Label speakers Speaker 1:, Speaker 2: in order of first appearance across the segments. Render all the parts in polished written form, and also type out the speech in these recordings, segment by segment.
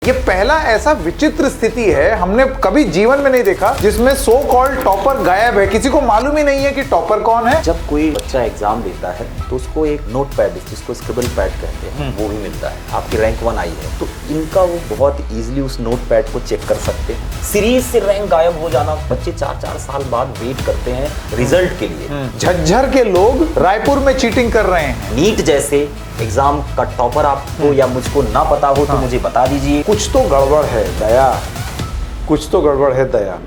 Speaker 1: ये पहला ऐसा विचित्र स्थिति है हमने कभी जीवन में नहीं देखा जिसमें सो कॉल्ड टॉपर गायब है। किसी को मालूम ही नहीं है कि टॉपर कौन है।
Speaker 2: जब कोई बच्चा एग्जाम देता है तो उसको एक नोट पैड, जिसको स्क्रिबल पैड कहते हैं, वो भी मिलता है। आपकी रैंक 1 आई है तो इनका वो बहुत इजीली उस नोट पैड को चेक कर सकते हैं। सीरीज से रैंक गायब हो जाना, बच्चे 4-4 साल बाद वेट करते हैं रिजल्ट के लिए।
Speaker 1: झज्जर के लोग रायपुर में चीटिंग कर रहे हैं।
Speaker 2: नीट जैसे एग्जाम का टॉपर आपको या मुझको ना पता हो तो मुझे बता दीजिए।
Speaker 1: कुछ तो गड़बड़ है दया, कुछ तो गड़बड़ है दया।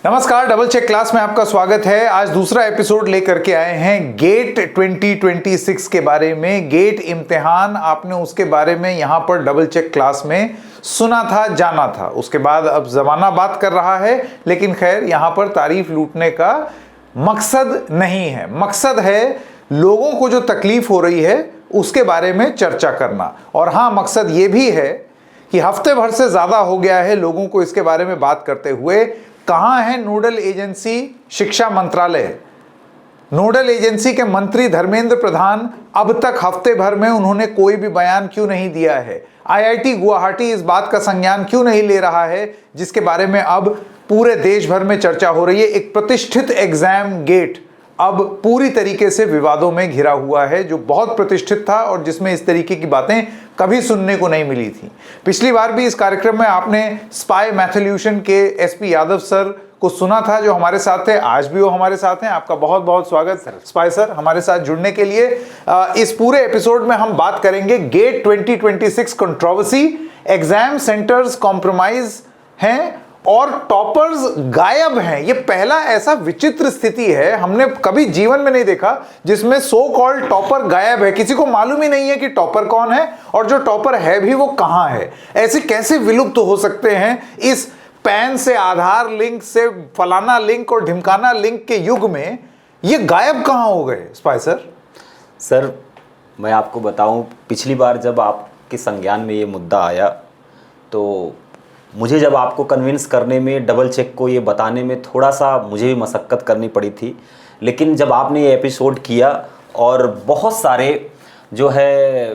Speaker 1: नमस्कार, डबल चेक क्लास में आपका स्वागत है। आज दूसरा एपिसोड लेकर के आए हैं गेट 2026 के बारे में। गेट इम्तिहान, आपने उसके बारे में यहां पर डबल चेक क्लास में सुना था, जाना था। उसके बाद अब जमाना बात कर रहा है, लेकिन खैर यहां पर तारीफ लूटने का मकसद नहीं है। मकसद है लोगों को जो तकलीफ हो रही है उसके बारे में चर्चा करना। और हाँ, मकसद ये भी है कि हफ्ते भर से ज़्यादा हो गया है लोगों को इसके बारे में बात करते हुए। कहाँ है नोडल एजेंसी शिक्षा मंत्रालय? नोडल एजेंसी के मंत्री धर्मेंद्र प्रधान अब तक हफ्ते भर में उन्होंने कोई भी बयान क्यों नहीं दिया है? IIT गुवाहाटी इस बात का संज्ञान क्यों नहीं ले रहा है जिसके बारे में अब पूरे देश भर में चर्चा हो रही है? एक प्रतिष्ठित एग्जाम गेट अब पूरी तरीके से विवादों में घिरा हुआ है, जो बहुत प्रतिष्ठित था और जिसमें इस तरीके की बातें कभी सुनने को नहीं मिली थी। पिछली बार भी इस कार्यक्रम में आपने स्पाई मैथोल्यूशन के SP यादव सर को सुना था, जो हमारे साथ थे। आज भी वो हमारे साथ हैं। आपका बहुत बहुत स्वागत स्पाई सर हमारे साथ जुड़ने के लिए। इस पूरे एपिसोड में हम बात करेंगे GATE 2026 controversy, exam centres compromise हैं और टॉपर्स गायब हैं। ये पहला ऐसा विचित्र स्थिति है हमने कभी जीवन में नहीं देखा जिसमें सो कॉल्ड टॉपर गायब है। किसी को मालूम ही नहीं है कि टॉपर कौन है और जो टॉपर है भी वो कहां है। ऐसे कैसे विलुप्त हो सकते हैं इस पैन से आधार लिंक से फलाना लिंक और ढिमकाना लिंक के युग में? ये गायब कहां हो गए स्पाई सर?
Speaker 2: सर मैं आपको बताऊं, पिछली बार जब आपके संज्ञान में ये मुद्दा आया तो मुझे जब आपको कन्विंस करने में, डबल चेक को ये बताने में थोड़ा सा मुझे भी मशक्क़त करनी पड़ी थी। लेकिन जब आपने ये एपिसोड किया और बहुत सारे जो है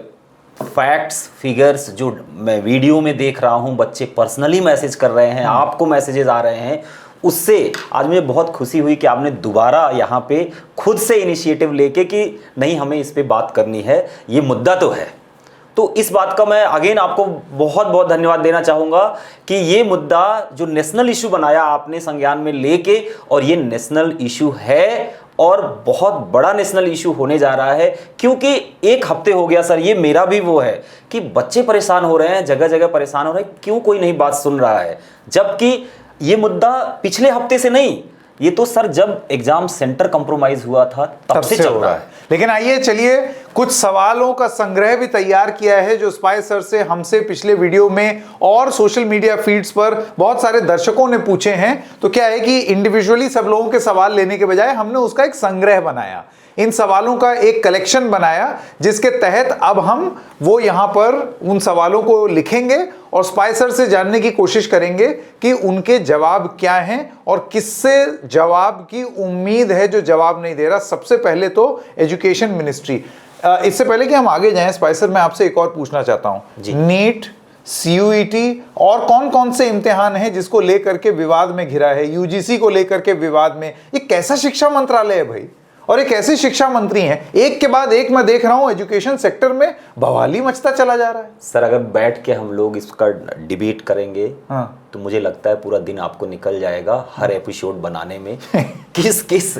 Speaker 2: फैक्ट्स, फिगर्स जो मैं वीडियो में देख रहा हूँ, बच्चे पर्सनली मैसेज कर रहे हैं, आपको मैसेजेस आ रहे हैं, उससे आज मुझे बहुत खुशी हुई कि आपने दोबारा यहाँ पे खुद से इनिशिएटिव लेके कि नहीं, हमें इस पर बात करनी है, ये मुद्दा तो है। तो इस बात का मैं अगेन आपको बहुत बहुत धन्यवाद देना चाहूँगा कि ये मुद्दा जो नेशनल इशू बनाया आपने संज्ञान में लेके, और ये नेशनल इशू है और बहुत बड़ा नेशनल इशू होने जा रहा है। क्योंकि एक हफ्ते हो गया सर, ये मेरा भी वो है कि बच्चे परेशान हो रहे हैं, जगह जगह परेशान हो रहे हैं, क्यों कोई नहीं बात सुन रहा है? जबकि ये मुद्दा पिछले हफ्ते से नहीं, ये तो सर जब एग्जाम सेंटर कंप्रोमाइज हुआ था तब से चल रहा है।
Speaker 1: लेकिन आइए चलिए कुछ सवालों का संग्रह भी तैयार किया है जो स्पाई सर से हमसे पिछले वीडियो में और सोशल मीडिया फीड्स पर बहुत सारे दर्शकों ने पूछे हैं। तो क्या है कि इंडिविजुअली सब लोगों के सवाल लेने के बजाय हमने उसका एक संग्रह बनाया, इन सवालों का एक कलेक्शन बनाया, जिसके तहत अब हम वो यहाँ पर उन सवालों को लिखेंगे और स्पाई सर से जानने की कोशिश करेंगे कि उनके जवाब क्या हैं और किससे जवाब की उम्मीद है जो जवाब नहीं दे रहा। सबसे पहले तो एजुकेशन मिनिस्ट्री। इससे पहले कि हम आगे जाएं स्पाई सर, मैं आपसे एक और पूछना चाहता हूं। नीट, CUET और कौन कौन से इम्तिहान हैं जिसको लेकर के विवाद में घिरा है? UGC को लेकर के विवाद में। ये कैसा शिक्षा मंत्रालय है भाई? और एक ऐसे शिक्षा मंत्री हैं, एक के बाद एक मैं देख रहा हूं एजुकेशन सेक्टर में बवाली मचता चला जा रहा है।
Speaker 2: सर अगर बैठ के हम लोग इसका डिबेट करेंगे तो मुझे लगता है पूरा दिन आपको निकल जाएगा हर एपिसोड बनाने में। किस किस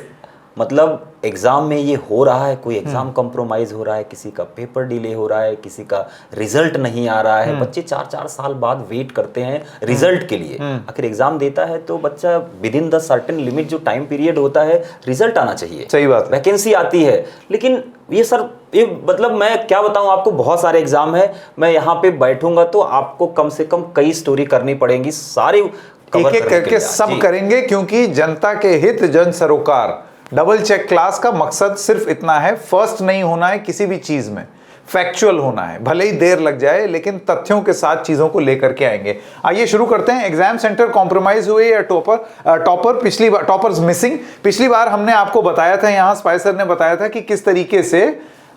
Speaker 2: मतलब एग्जाम में ये हो रहा है, कोई एग्जाम कंप्रोमाइज हो रहा है, किसी का पेपर डिले हो रहा है, किसी का रिजल्ट नहीं आ रहा है। बच्चे 4-4 साल बाद वेट करते हैं रिजल्ट के लिए। आखिर एग्जाम देता है तो बच्चा with in the certain limit, जो टाइम पीरियड होता है, रिजल्ट आना चाहिए।
Speaker 1: सही बात है।
Speaker 2: वैकेंसी आती है। लेकिन ये सर, ये मतलब मैं क्या बताऊं आपको, बहुत सारे एग्जाम है। मैं यहाँ पे बैठूंगा तो आपको कम से कम कई स्टोरी करनी पड़ेगी, सारे
Speaker 1: एक एक करके सब करेंगे, क्योंकि जनता के हित जन सरोकार। डबल चेक क्लास का मकसद सिर्फ इतना है, फर्स्ट नहीं होना है किसी भी चीज में, फैक्चुअल होना है। भले ही देर लग जाए लेकिन तथ्यों के साथ चीजों को लेकर के आएंगे। आइए शुरू करते हैं। एग्जाम सेंटर कॉम्प्रोमाइज हुए या टॉपर पिछली बार टॉपर्स मिसिंग। पिछली बार हमने आपको बताया था, यहाँ स्पाई सर ने बताया था कि किस तरीके से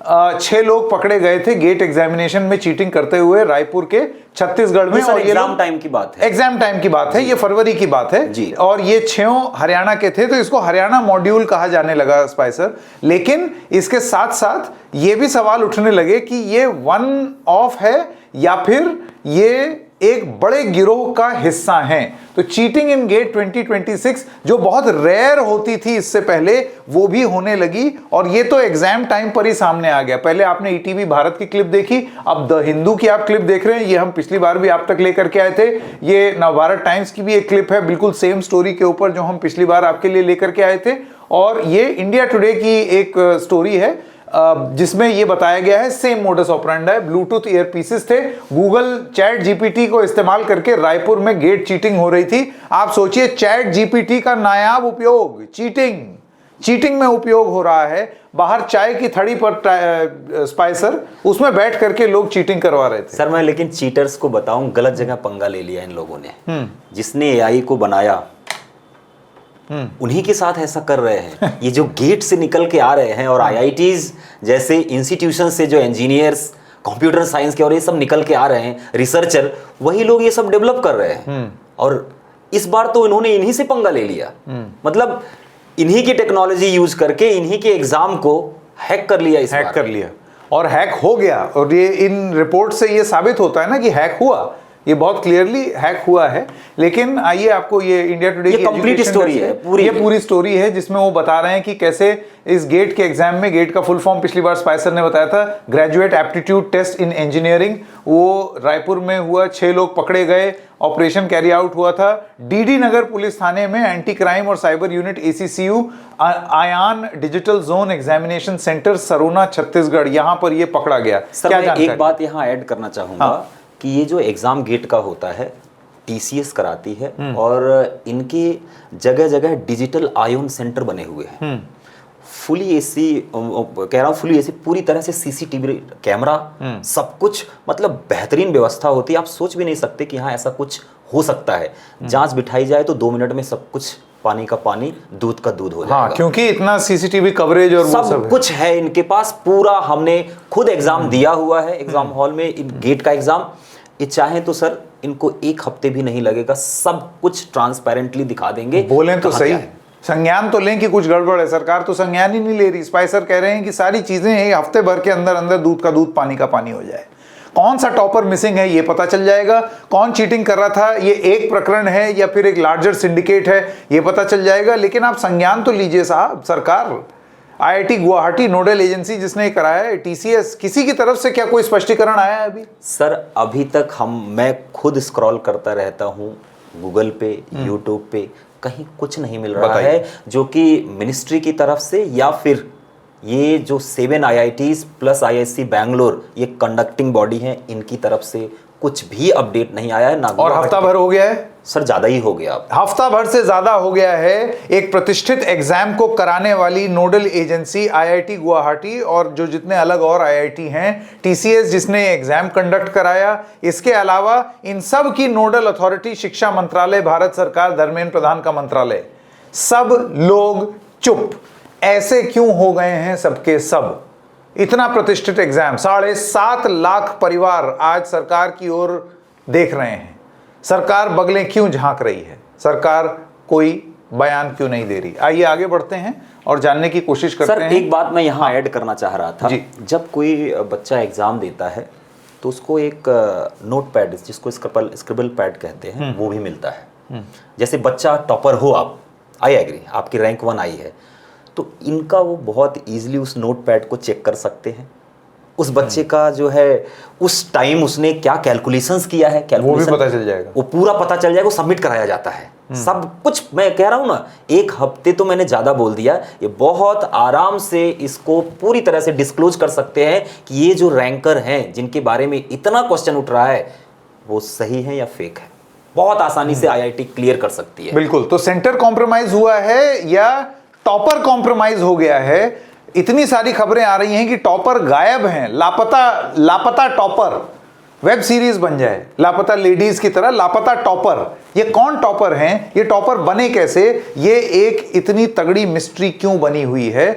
Speaker 1: 6 लोग पकड़े गए थे गेट एग्जामिनेशन में चीटिंग करते हुए रायपुर के छत्तीसगढ़ में। और ये
Speaker 2: एग्जाम टाइम की बात है,
Speaker 1: एग्जाम टाइम की बात है, ये फरवरी की बात है
Speaker 2: जी।
Speaker 1: और ये 6 हरियाणा के थे, तो इसको हरियाणा मॉड्यूल कहा जाने लगा स्पाइसर। लेकिन इसके साथ साथ ये भी सवाल उठने लगे कि ये वन ऑफ है या फिर ये एक बड़े गिरोह का हिस्सा है। तो चीटिंग इन गेट 2026 जो बहुत रेयर होती थी इससे पहले, वो भी होने लगी और ये तो एग्जाम टाइम पर ही सामने आ गया। पहले आपने ईटीवी भारत की क्लिप देखी, अब द हिंदू की आप क्लिप देख रहे हैं। ये हम पिछली बार भी आप तक लेकर के आए थे। ये नवभारत टाइम्स की भी एक क्लिप है बिल्कुल सेम स्टोरी के ऊपर जो हम पिछली बार आपके लिए लेकर के आए थे। और ये इंडिया टुडे की एक स्टोरी है जिसमें ये बताया गया है सेम मोडस ऑपरेंडी है। ब्लूटूथ ईयरपीसेस थे, गूगल चैट जीपीटी को इस्तेमाल करके रायपुर में गेट चीटिंग हो रही थी। आप सोचिए चैट जीपीटी का नायाब उपयोग चीटिंग में उपयोग हो रहा है। बाहर चाय की थड़ी पर स्पाइसर, उसमें बैठ करके लोग चीटिंग करवा रहे थे।
Speaker 2: सर मैं लेकिन चीटर्स को बताऊं, गलत जगह पंगा ले लिया इन लोगों ने। जिसने एआई को बनाया उन्हीं के साथ ऐसा कर रहे हैं। ये जो गेट से निकल के आ रहे हैं और आईआईटीज जैसे इंस्टीट्यूशन से जो इंजीनियर्स, कंप्यूटर साइंस के और ये सब निकल के आ रहे हैं, रिसर्चर, वही लोग ये सब डेवलप कर रहे हैं। और इस बार तो इन्होंने इन्हीं से पंगा ले लिया। मतलब इन्हीं की टेक्नोलॉजी यूज करके इन्हीं के एग्जाम को हैक कर लिया।
Speaker 1: हैक कर लिया और हैक हो गया। और ये इन रिपोर्ट से ये साबित होता है ना कि हैक हुआ, ये बहुत क्लियरली हैक हुआ है। लेकिन आइए आपको ये इंडिया टुडे की
Speaker 2: कंप्लीट स्टोरी है,
Speaker 1: पूरी स्टोरी है जिसमें वो बता रहे हैं कि कैसे इस गेट के एग्जाम में, गेट का फुल फॉर्म पिछली बार स्पाइसर ने बताया था graduate aptitude test in engineering, वो रायपुर में हुआ। 6 लोग पकड़े गए, ऑपरेशन कैरी आउट हुआ था डीडी नगर पुलिस थाने में। एंटी क्राइम और cyber unit ACCU iON digital zone examination centre Sarona Chhattisgarh, यहां पर ये पकड़ा गया।
Speaker 2: सर मैं एक बात यहां ऐड करना चाहूंगा कि ये जो एग्जाम गेट का होता है TCS कराती है और इनके जगह जगह डिजिटल आयोन सेंटर बने हुए हैं। फुली एसी, कह रहा हूँ फुली एसी, पूरी तरह से CCTV कैमरा, सब कुछ, मतलब बेहतरीन व्यवस्था होती है। आप सोच भी नहीं सकते कि हाँ ऐसा कुछ हो सकता है। जांच बिठाई जाए तो 2 मिनट में सब कुछ, पानी का पानी, दूध का दूध हो जाएगा।
Speaker 1: हाँ, क्योंकि इतना CCTV कवरेज और
Speaker 2: सब कुछ है इनके पास पूरा। हमने खुद एग्जाम दिया हुआ है एग्जाम हॉल में, गेट का एग्जाम। ये चाहे तो सर इनको 1 हफ्ते भी नहीं लगेगा, सब कुछ ट्रांसपेरेंटली दिखा देंगे।
Speaker 1: बोलें तो सही, संज्ञान तो लें कि कुछ गड़बड़ है। सरकार तो संज्ञान ही नहीं ले रही। स्पाइसर कह रहे हैं कि सारी चीजें 1 हफ्ते भर के अंदर अंदर दूध का दूध, पानी का पानी हो जाए। कौन सा टॉपर मिसिंग है ये पता चल जाएगा, कौन चीटिंग कर रहा था, ये एक प्रकरण है या फिर एक लार्जर सिंडिकेट है, ये पता चल जाएगा। लेकिन आप संज्ञान तो लीजिए साहब। सरकार, IIT गुवाहाटी नोडल एजेंसी जिसने कराया है, TCS, किसी की तरफ से क्या कोई स्पष्टीकरण आया है अभी?
Speaker 2: सर अभी तक मैं खुद स्क्रॉल करता रहता हूँ गूगल पे, यूट्यूब पे, कहीं कुछ नहीं मिल रहा है जो कि मिनिस्ट्री की तरफ से या फिर ये जो 7 IITs प्लस IISc बैंगलोर, ये कंडक्टिंग बॉडी हैं, इनकी तरफ से कुछ भी अपडेट नहीं आया है ना।
Speaker 1: और हफ्ता भर हो गया है
Speaker 2: सर, ज्यादा ही हो गया,
Speaker 1: हफ्ता भर से ज्यादा हो गया है। एक प्रतिष्ठित एग्जाम को कराने वाली नोडल एजेंसी IIT गुवाहाटी और जो जितने अलग और IIT हैं, TCS जिसने एग्जाम कंडक्ट कराया, इसके अलावा इन सब की नोडल अथॉरिटी शिक्षा मंत्रालय, भारत सरकार, धर्मेंद्र प्रधान का मंत्रालय, सब लोग चुप। ऐसे क्यों हो गए हैं सबके सब? इतना प्रतिष्ठित एग्जाम, 7.5 लाख परिवार आज सरकार की ओर देख रहे हैं। सरकार बगलें क्यों झांक रही है? सरकार कोई बयान क्यों नहीं दे रही? आइए आगे बढ़ते हैं और जानने की कोशिश करते हैं।
Speaker 2: सर एक बात मैं यहाँ ऐड करना चाह रहा था जी। जब कोई बच्चा एग्जाम देता है तो उसको एक नोट पैड, जिसको स्क्रिबल पैड कहते हैं, वो भी मिलता है। जैसे बच्चा टॉपर हो आप, आई एग्री, आपकी रैंक 1 आई है, तो इनका वो बहुत ईजिली उस नोट पैड को चेक कर सकते हैं। उस बच्चे का जो है उस टाइम उसने क्या कैलकुलेशंस किया है,
Speaker 1: वो भी पता चल जाएगा,
Speaker 2: वो पूरा पता चल जाएगा, वो सबमिट कराया जाता है। सब कुछ, मैं कह रहा हूं ना, 1 हफ्ते तो मैंने ज्यादा बोल दिया, ये बहुत आराम से इसको पूरी तरह से डिस्क्लोज कर सकते हैं कि ये जो रैंकर हैं जिनके बारे में इतना क्वेश्चन उठ रहा है वो सही है या फेक है। बहुत आसानी से IIT क्लियर कर सकती है।
Speaker 1: बिल्कुल। तो सेंटर कॉम्प्रोमाइज हुआ है या टॉपर कॉम्प्रोमाइज हो गया है? इतनी सारी खबरें आ रही हैं कि टॉपर गायब हैं, लापता टॉपर, वेब सीरीज बन जाए लापता लेडीज की तरह, लापता टॉपर। ये कौन टॉपर हैं? ये टॉपर बने कैसे? ये एक इतनी तगड़ी मिस्ट्री क्यों बनी हुई है?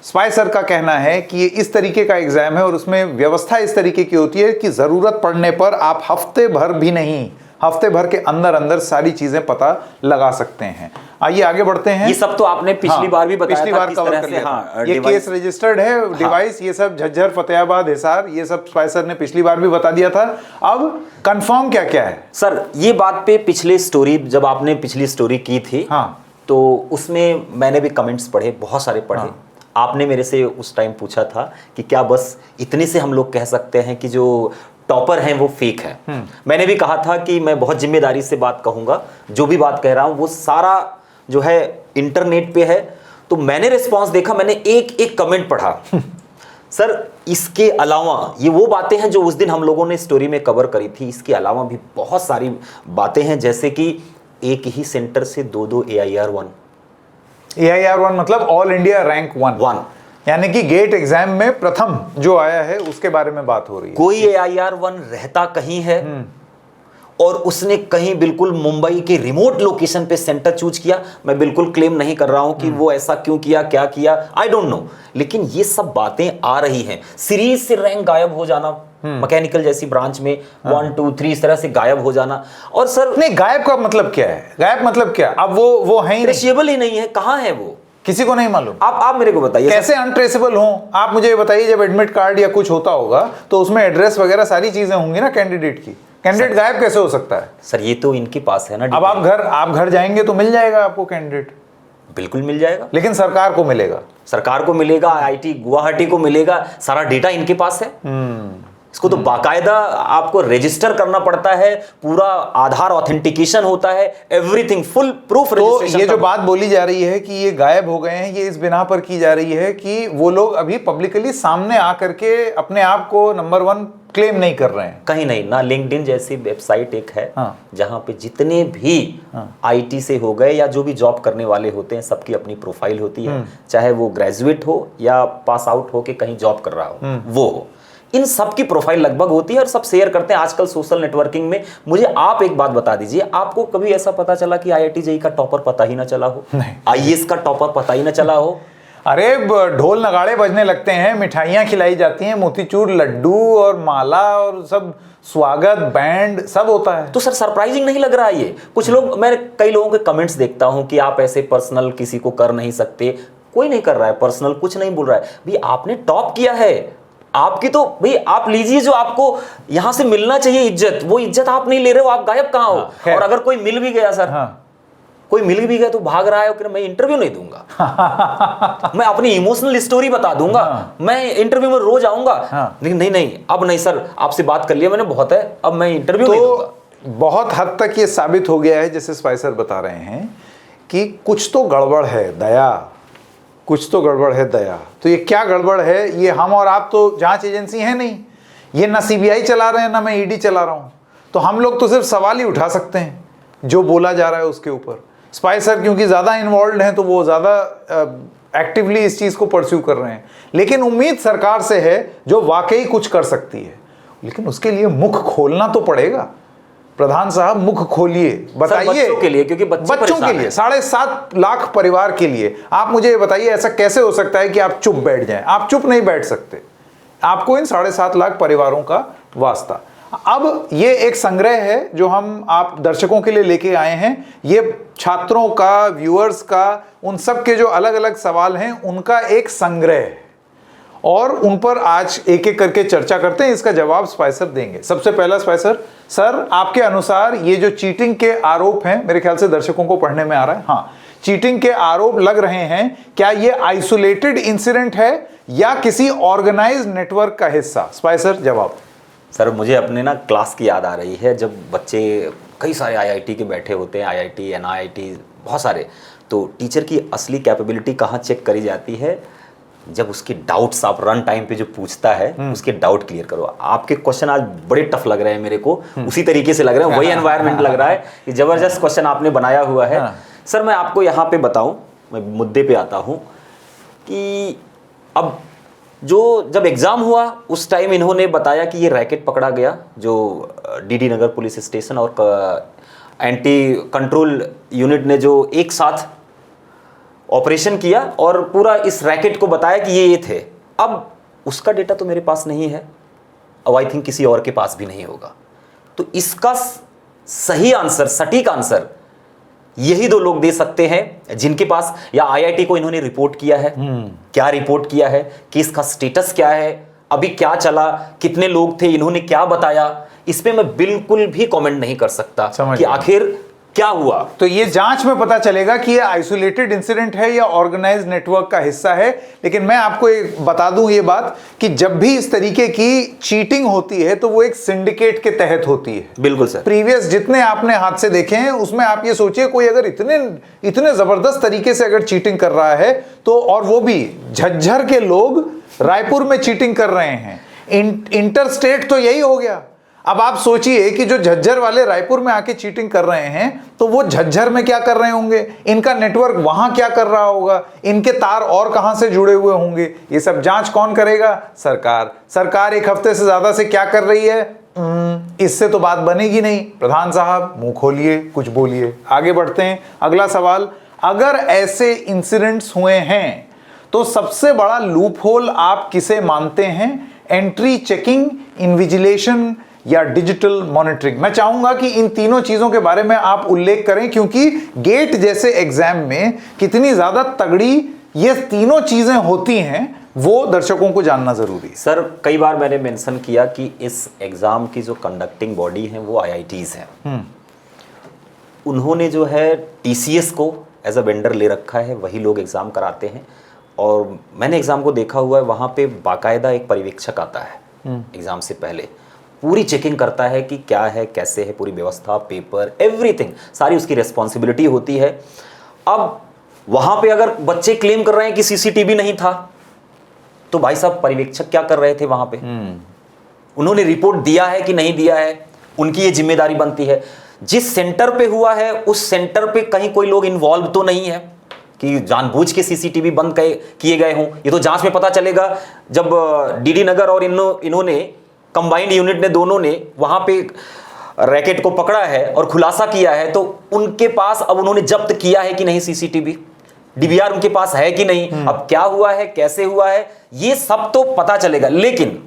Speaker 1: स्पाई सर का कहना है कि ये इस तरीके का एग्जाम है और उसमें व्यवस्था इस तरीके की होती है कि जरूरत पड़ने पर आप हफ्ते भर भी नहीं, हफ्ते भर के अंदर अंदर सारी चीजें पता लगा सकते हैं। आइए आगे बढ़ते हैं।
Speaker 2: ये सब तो आपने पिछली बार भी बताया
Speaker 1: पिछली
Speaker 2: था
Speaker 1: बार
Speaker 2: किस
Speaker 1: कवर
Speaker 2: तरह
Speaker 1: कर
Speaker 2: से,
Speaker 1: लिया
Speaker 2: हाँ,
Speaker 1: था। ये केस रजिस्टर्ड है डिवाइस, ये सब झज्जर, फतेहाबाद, हिसार, ये सब स्पाई सर ने पिछली बार भी बता दिया था। अब कंफर्म क्या क्या है
Speaker 2: सर? ये बात पे पिछले स्टोरी, जब आपने पिछली स्टोरी की थी,
Speaker 1: हाँ,
Speaker 2: तो उसमें मैंने भी कमेंट्स पढ़े, बहुत सारे पढ़े। हाँ। आपने मेरे से उस टाइम पूछा था कि क्या बस इतने से हम लोग कह सकते हैं कि जो टॉपर हैं वो फेक है। मैंने भी कहा था कि मैं बहुत जिम्मेदारी से बात कहूंगा, जो भी बात कह रहा हूं वो सारा जो है इंटरनेट पे है। तो मैंने रिस्पांस देखा, मैंने एक एक कमेंट पढ़ा। सर इसके अलावा ये वो बातें हैं जो उस दिन हम लोगों ने स्टोरी में कवर करी थी, इसके अलावा भी बहुत सारी बातें हैं, जैसे कि एक ही सेंटर से दो AIR
Speaker 1: 1 मतलब ऑल इंडिया रैंक 1, यानी कि गेट एग्जाम में प्रथम जो आया है उसके बारे में बात हो रही है।
Speaker 2: कोई AIR 1 रहता कहीं है और उसने कहीं बिल्कुल मुंबई के रिमोट लोकेशन पे सेंटर चूज किया। मैं बिल्कुल क्लेम नहीं कर रहा हूं कि वो ऐसा क्यों किया, क्या किया, आई डोंट नो, लेकिन ये सब बातें आ रही हैं। सीरीज से रैंक गायब हो जाना, मैकेनिकल जैसी ब्रांच में 1 2 3 इस तरह से गायब हो जाना। और सर
Speaker 1: नहीं, गायब का मतलब क्या है? गायब मतलब क्या? अब वो है ही
Speaker 2: ट्रेसेबल ही नहीं है, कहां है वो,
Speaker 1: किसी को नहीं मालूम।
Speaker 2: आप मेरे को बताइए
Speaker 1: कैसे अनट्रेसेबल हो? आप मुझे ये बताइए, जब एडमिट कार्ड या कुछ होता होगा तो उसमें एड्रेस वगैरह सारी चीजें होंगी ना कैंडिडेट की। कैंडिडेट गायब कैसे हो सकता है?
Speaker 2: सर ये तो इनके पास है ना।
Speaker 1: अब आप घर जाएंगे तो मिल जाएगा आपको कैंडिडेट,
Speaker 2: बिल्कुल मिल जाएगा,
Speaker 1: लेकिन सरकार को मिलेगा,
Speaker 2: सरकार को मिलेगा, IIT गुवाहाटी को मिलेगा, सारा डेटा इनके पास है। इसको तो बाकायदा आपको रजिस्टर करना पड़ता है, पूरा आधार ऑथेंटिकेशन होता है, एवरीथिंग फुल प्रूफ रजिस्ट्रेशन।
Speaker 1: तो ये जो बात बोली जा रही है कि ये गायब हो गए हैं, ये इस बिना पर की जा रही है कि वो लोग अभी पब्लिकली सामने आकर के अपने आप को नंबर 1 क्लेम नहीं कर रहे हैं।
Speaker 2: कहीं नहीं ना। लिंक्डइन जैसी वेबसाइट एक है,
Speaker 1: हाँ।
Speaker 2: जहां पे जितने भी IT से हो गए या जो भी जॉब करने वाले होते हैं, सबकी अपनी प्रोफाइल होती है, चाहे वो ग्रेजुएट हो या पास आउट हो के कहीं जॉब कर रहा हो, वो हो, इन सब की प्रोफाइल लगभग होती है और सब शेयर करते हैं आजकल सोशल नेटवर्किंग में। मुझे आप एक बात बता दीजिए, आपको कभी ऐसा पता चला कि IIT JEE का टॉपर पता ही ना चला हो, IAS का टॉपर पता ही ना चला हो?
Speaker 1: अरे ढोल नगाड़े बजने लगते हैं, मिठाइयाँ खिलाई जाती हैं, मोतीचूर लड्डू और माला और सब स्वागत बैंड सब होता है।
Speaker 2: तो सर सरप्राइजिंग नहीं लग रहा है ये? कुछ लोग, मैं कई लोगों के कमेंट्स देखता हूं कि आप ऐसे पर्सनल किसी को कर नहीं सकते। कोई नहीं कर रहा है पर्सनल, कुछ नहीं बोल रहा है भाई, आपने टॉप किया है, आपकी तो भाई आप लीजिए जो आपको यहां से मिलना चाहिए इज्जत, वो इज्जत आप नहीं ले रहे हो, आप गायब कहां हो? और अगर कोई मिल भी गया सर, कोई मिल भी गया तो भाग रहा है, और मैं इंटरव्यू नहीं दूंगा। मैं अपनी इमोशनल स्टोरी बता दूंगा, मैं इंटरव्यू में रोज आऊंगा, लेकिन नहीं अब नहीं सर, आपसे बात कर लिया मैंने, बहुत है, अब मैं इंटरव्यू नहीं दूंगा।
Speaker 1: बहुत हद तक ये साबित हो गया है, जैसे स्पाई सर बता रहे हैं कि कुछ तो गड़बड़ है दया, कुछ तो गड़बड़ है दया। तो ये क्या गड़बड़ है? ये हम और आप तो जांच एजेंसी है नहीं, ये ना CBI चला रहे हैं ना मैं ED चला रहा हूं, तो हम लोग तो सिर्फ सवाल ही उठा सकते हैं जो बोला जा रहा है उसके ऊपर। स्पाई सर क्योंकि ज़्यादा इन्वॉल्व हैं तो वो ज़्यादा एक्टिवली इस चीज़ को परस्यू कर रहे हैं, लेकिन उम्मीद सरकार से है जो वाकई कुछ कर सकती है, लेकिन उसके लिए मुख खोलना तो पड़ेगा। प्रधान साहब मुख खोलिए, बताइए
Speaker 2: बच्चों के लिए, क्योंकि
Speaker 1: बच्चों के लिए, 7.5 लाख परिवार के लिए। आप मुझे ये बताइए, ऐसा कैसे हो सकता है कि आप चुप बैठ जाएं? आप चुप नहीं बैठ सकते, आपको इन 7.5 लाख परिवारों का वास्ता। अब ये एक संग्रह है जो हम आप दर्शकों के लिए लेके आए हैं, ये छात्रों का, व्यूअर्स का, उन सब के जो अलग अलग सवाल हैं उनका एक संग्रह है, और उन पर आज एक एक करके चर्चा करते हैं। इसका जवाब स्पाई सर देंगे। सबसे पहला स्पाई सर, आपके अनुसार ये जो चीटिंग के आरोप हैं, मेरे ख्याल से दर्शकों को पढ़ने में आ रहा है, हाँ, चीटिंग के आरोप लग रहे हैं, क्या ये आइसोलेटेड इंसिडेंट है या किसी ऑर्गेनाइज्ड नेटवर्क का हिस्सा? स्पाई सर जवाब।
Speaker 2: सर मुझे अपने ना क्लास की याद आ रही है, जब बच्चे कई सारे IIT के बैठे होते हैं, IIT NIIT बहुत सारे, तो टीचर की असली कैपेबिलिटी कहाँ चेक करी जाती है? जब उसके डाउट्स आप रन टाइम पे जो पूछता है, उसके डाउट क्लियर करो। आपके क्वेश्चन आज बड़े टफ लग रहे हैं मेरे को, उसी तरीके से लग रहे हैं, वही एनवायरनमेंट लग रहा है कि जबरदस्त क्वेश्चन आपने बनाया हुआ है। सर मैं आपको यहाँ पे बताऊं, मैं मुद्दे पे आता हूँ कि अब जब एग्जाम हुआ उस टाइम इन्होंने बताया कि ये रैकेट पकड़ा गया, जो DD नगर पुलिस स्टेशन और एंटी कंट्रोल यूनिट ने जो एक साथ ऑपरेशन किया और पूरा इस रैकेट को बताया कि ये थे। अब उसका डेटा तो मेरे पास नहीं है, अब आई थिंक किसी और के पास भी नहीं होगा। तो इसका सही आंसर, सटीक आंसर यही दो लोग दे सकते हैं जिनके पास, या आईआईटी को इन्होंने रिपोर्ट किया है, क्या रिपोर्ट किया है, केस का स्टेटस क्या है, अभी क्या चला, कितने लोग थे, इन्होंने क्या बताया, इस पे मैं बिल्कुल भी कमेंट नहीं कर सकता कि आखिर क्या हुआ।
Speaker 1: तो ये जांच में पता चलेगा कि ये आइसोलेटेड इंसिडेंट है या ऑर्गेनाइज्ड नेटवर्क का हिस्सा है। लेकिन मैं आपको एक बता दूं ये बात कि जब भी इस तरीके की चीटिंग होती है तो वो एक सिंडिकेट के तहत होती है।
Speaker 2: बिल्कुल सर।
Speaker 1: प्रीवियस जितने आपने हादसे देखे हैं उसमें आप ये सोचिए कोई अगर इतने जबरदस्त तरीके से अगर चीटिंग कर रहा है तो, और वो भी झज्जर के लोग रायपुर में चीटिंग कर रहे हैं, इंटर स्टेट तो यही हो गया। अब आप सोचिए कि जो झज्जर वाले रायपुर में आके चीटिंग कर रहे हैं तो वो झज्जर में क्या कर रहे होंगे, इनका नेटवर्क वहां क्या कर रहा होगा, इनके तार और कहां से जुड़े हुए होंगे, ये सब जांच कौन करेगा? सरकार। सरकार एक हफ्ते से ज्यादा से क्या कर रही है? इससे तो बात बनेगी नहीं। प्रधान साहब मुंह खोलिए, कुछ बोलिए। आगे बढ़ते हैं, अगला सवाल। अगर ऐसे इंसिडेंट्स हुए हैं तो सबसे बड़ा लूप होल आप किसे मानते हैं? एंट्री चेकिंग, इन्विजिलेशन या डिजिटल मॉनिटरिंग? मैं चाहूंगा कि इन तीनों चीजों के बारे में आप उल्लेख करें, क्योंकि गेट जैसे एग्जाम में कितनी ज्यादा तगड़ी ये तीनों चीजें होती हैं वो दर्शकों को जानना जरूरी है।
Speaker 2: सर कई बार मैंने मेंशन किया कि इस एग्जाम की जो कंडक्टिंग बॉडी है वो आईआईटीज हैं। उन्होंने जो है टीसीएस को एज अ वेंडर ले रखा है, वही लोग एग्जाम कराते हैं। और मैंने एग्जाम को देखा हुआ है, वहाँ पे बाकायदा एक पर्यवेक्षक आता है एग्जाम से पहले, पूरी चेकिंग करता है कि क्या है, कैसे है, पूरी व्यवस्था, पेपर, एवरीथिंग, सारी उसकी रिस्पॉन्सिबिलिटी होती है। अब वहां पे अगर बच्चे क्लेम कर रहे हैं कि सीसीटीवी नहीं था, तो भाई साहब पर्यवेक्षक क्या कर रहे थे वहां पे? उन्होंने रिपोर्ट दिया है कि नहीं दिया है, उनकी ये जिम्मेदारी बनती है। जिस सेंटर पे हुआ है उस सेंटर पे कहीं कोई लोग इन्वॉल्व तो नहीं है कि जानबूझ के सीसीटीवी बंद किए गए हों। ये तो जांच में पता चलेगा जब डीडी नगर और इन्होंने कंबाइंड यूनिट ने, दोनों ने वहां पे रैकेट को पकड़ा है और खुलासा किया है, तो उनके पास अब उन्होंने जब्त किया है कि नहीं सीसीटीवी, डीवीआर उनके पास है कि नहीं, अब क्या हुआ है, कैसे हुआ है, ये सब तो पता चलेगा। लेकिन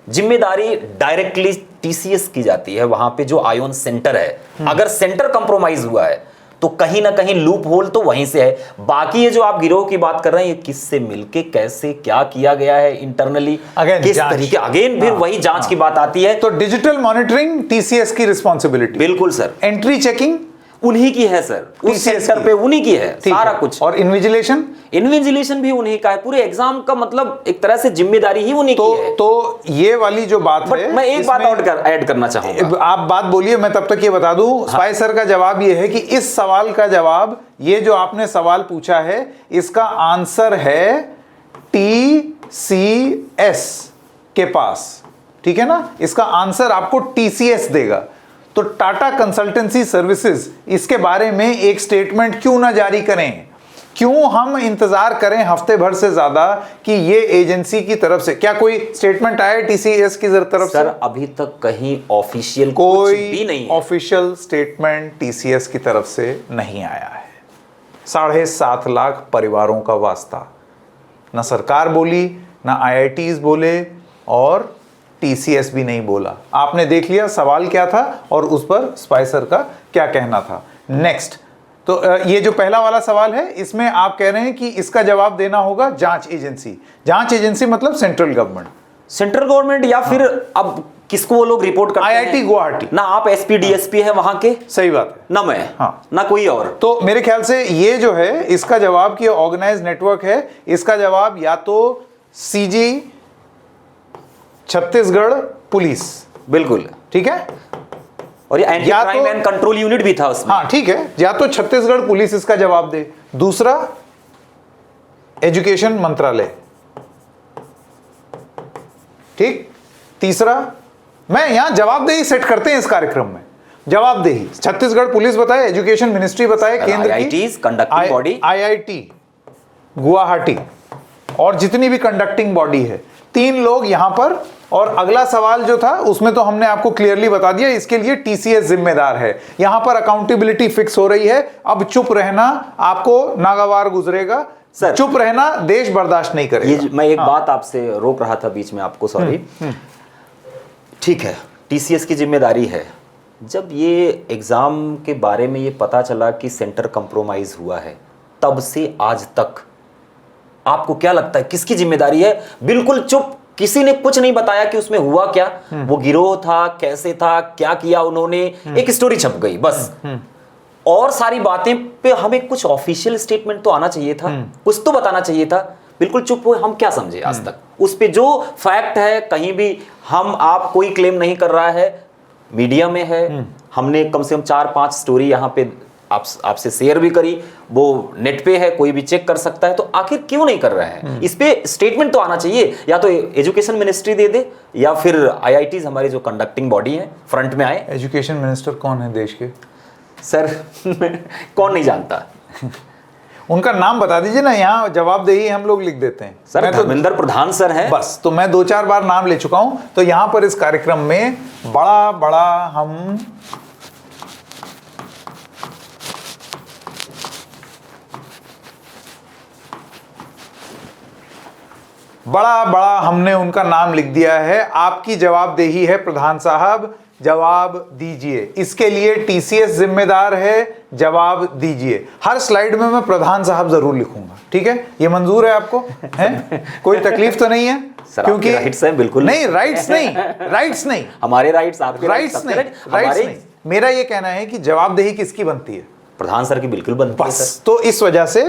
Speaker 2: जिम्मेदारी डायरेक्टली टीसीएस की जाती है वहां पे जो आयोन सेंटर है। अगर सेंटर कंप्रोमाइज हुआ है तो कहीं ना कहीं लूप होल तो वहीं से है। बाकी ये जो आप गिरोह की बात कर रहे हैं, ये किससे मिलके कैसे क्या किया गया है इंटरनली, किस तरीके, अगेन फिर वही जांच की बात आती है।
Speaker 1: तो डिजिटल मॉनिटरिंग टीसीएस की रिस्पॉन्सिबिलिटी।
Speaker 2: बिल्कुल सर।
Speaker 1: एंट्री चेकिंग
Speaker 2: उन्हीं की है सर, उस सेक्टर पे उन्हीं की है सारा कुछ।
Speaker 1: और इन्विजिलेशन
Speaker 2: भी उन्हीं का है। पूरे एग्जाम का मतलब एक तरह से जिम्मेदारी ही उन्हीं की है।
Speaker 1: तो ये वाली जो बात है,
Speaker 2: मैं एक बात और ऐड करना चाहूंगा।
Speaker 1: आप बात बोलिए, मैं तब तक ये बता दूं। स्पाई सर का जवाब ये है कि इस सवाल का जवाब, ये जो आपने सवाल पूछा है, इसका आंसर है टीसीएस के पास। ठीक है ना, इसका आंसर आपको टीसीएस देगा। तो टाटा कंसल्टेंसी सर्विसेज, इसके बारे में एक स्टेटमेंट क्यों ना जारी करें? क्यों हम इंतजार करें हफ्ते भर से ज्यादा कि ये एजेंसी की तरफ से क्या कोई स्टेटमेंट आया टीसीएस की तरफ से?
Speaker 2: सर अभी तक कहीं ऑफिशियल
Speaker 1: कोई
Speaker 2: भी नहीं,
Speaker 1: ऑफिशियल स्टेटमेंट टीसीएस की तरफ से नहीं आया है। 7.5 लाख परिवारों का वास्ता, ना सरकार बोली, ना आईआईटीज बोले, और टीसीएस भी नहीं बोला। आपने देख लिया सवाल क्या था और उस पर स्पाइसर का क्या कहना था। नेक्स्ट, तो ये जो पहला वाला सवाल है, इसमें आप कह रहे हैं कि इसका जवाब देना होगा जांच एजेंसी। जांच एजेंसी मतलब सेंट्रल गवर्नमेंट या
Speaker 2: फिर अब किसको वो लोग रिपोर्ट करते हैं?
Speaker 1: आईआईटी गुवाहाटी।
Speaker 2: ना आप एसपी डीएसपी है वहां के,
Speaker 1: सही बात है,
Speaker 2: ना मैं, ना कोई और।
Speaker 1: तो मेरे ख्याल से ये जो है इसका जवाब कि ऑर्गेनाइज नेटवर्क है, इसका जवाब या तो सीजी छत्तीसगढ़ पुलिस।
Speaker 2: बिल्कुल
Speaker 1: ठीक है,
Speaker 2: और ये anti crime and control unit भी था उसमें।
Speaker 1: हाँ ठीक है, या तो छत्तीसगढ़ पुलिस इसका जवाब दे, दूसरा एजुकेशन मंत्रालय, ठीक, तीसरा, मैं यहां जवाबदेही सेट करते हैं इस कार्यक्रम में। जवाबदेही छत्तीसगढ़ पुलिस बताए, एजुकेशन मिनिस्ट्री बताए, केंद्र की
Speaker 2: कंडक्टिंग बॉडी
Speaker 1: आईआईटी गुवाहाटी और जितनी भी कंडक्टिंग बॉडी है, 3 लोग यहां पर। और अगला सवाल जो था उसमें तो हमने आपको क्लियरली बता दिया, इसके लिए टीसीएस जिम्मेदार है। यहां पर अकाउंटेबिलिटी फिक्स हो रही है। अब चुप रहना आपको नागवार गुजरेगा सर, चुप रहना देश बर्दाश्त नहीं करेगा।
Speaker 2: ये मैं एक बात आपसे रोक रहा था बीच में आपको, सॉरी। ठीक है, टीसीएस की जिम्मेदारी है। जब ये एग्जाम के बारे में ये पता चला कि सेंटर कंप्रोमाइज हुआ है, तब से आज तक आपको क्या लगता है किसकी जिम्मेदारी है? बिल्कुल चुप, किसी ने कुछ नहीं बताया कि उसमें हुआ क्या, वो गिरोह था, कैसे था, क्या किया उन्होंने, एक स्टोरी छप गई बस। और सारी बातें पे हमें कुछ ऑफिशियल स्टेटमेंट तो आना चाहिए था, कुछ तो बताना चाहिए था। बिल्कुल चुप हुए, हम क्या समझे आज तक? उस पे जो फैक्ट है, कहीं भी हम आप कोई क्लेम नहीं कर रहा है, मीडिया में है। हमने कम से कम 4-5 स्टोरी यहाँ पे आपसे शेयर भी करी, वो नेट पे है, कोई भी चेक कर सकता है। तो आखिर क्यों नहीं कर रहे हैं? इस पे स्टेटमेंट तो आना चाहिए। या तो एजुकेशन मिनिस्ट्री दे दे, या फिर आईआईटीज हमारी जो कंडक्टिंग बॉडी है फ्रंट में आए।
Speaker 1: एजुकेशन मिनिस्टर कौन है देश के?
Speaker 2: सर कौन नहीं जानता?
Speaker 1: उनका नाम बता दीजिए ना, यहाँ जवाबदेही हम लोग लिख देते हैं।
Speaker 2: सर धर्मेंद्र प्रधान सर हैं।
Speaker 1: बस, तो मैं 2-4 बार नाम ले चुका हूं। तो यहां पर इस कार्यक्रम में बड़ा हम बड़ा हमने उनका नाम लिख दिया है। आपकी जवाबदेही है प्रधान साहब, जवाब दीजिए। इसके लिए टीसीएस जिम्मेदार है, जवाब दीजिए। हर स्लाइड में मैं प्रधान साहब जरूर लिखूंगा, ठीक है? ये मंजूर है आपको? है कोई तकलीफ तो नहीं है?
Speaker 2: सर, क्योंकि राइट्स है, बिल्कुल
Speaker 1: नहीं, राइट्स नहीं
Speaker 2: हमारे राइट्स, आपके
Speaker 1: राइट्स नहीं। मेरा ये कहना है कि जवाबदेही किसकी बनती है?
Speaker 2: प्रधान सर की बिल्कुल बनती है।
Speaker 1: बस, तो इस वजह से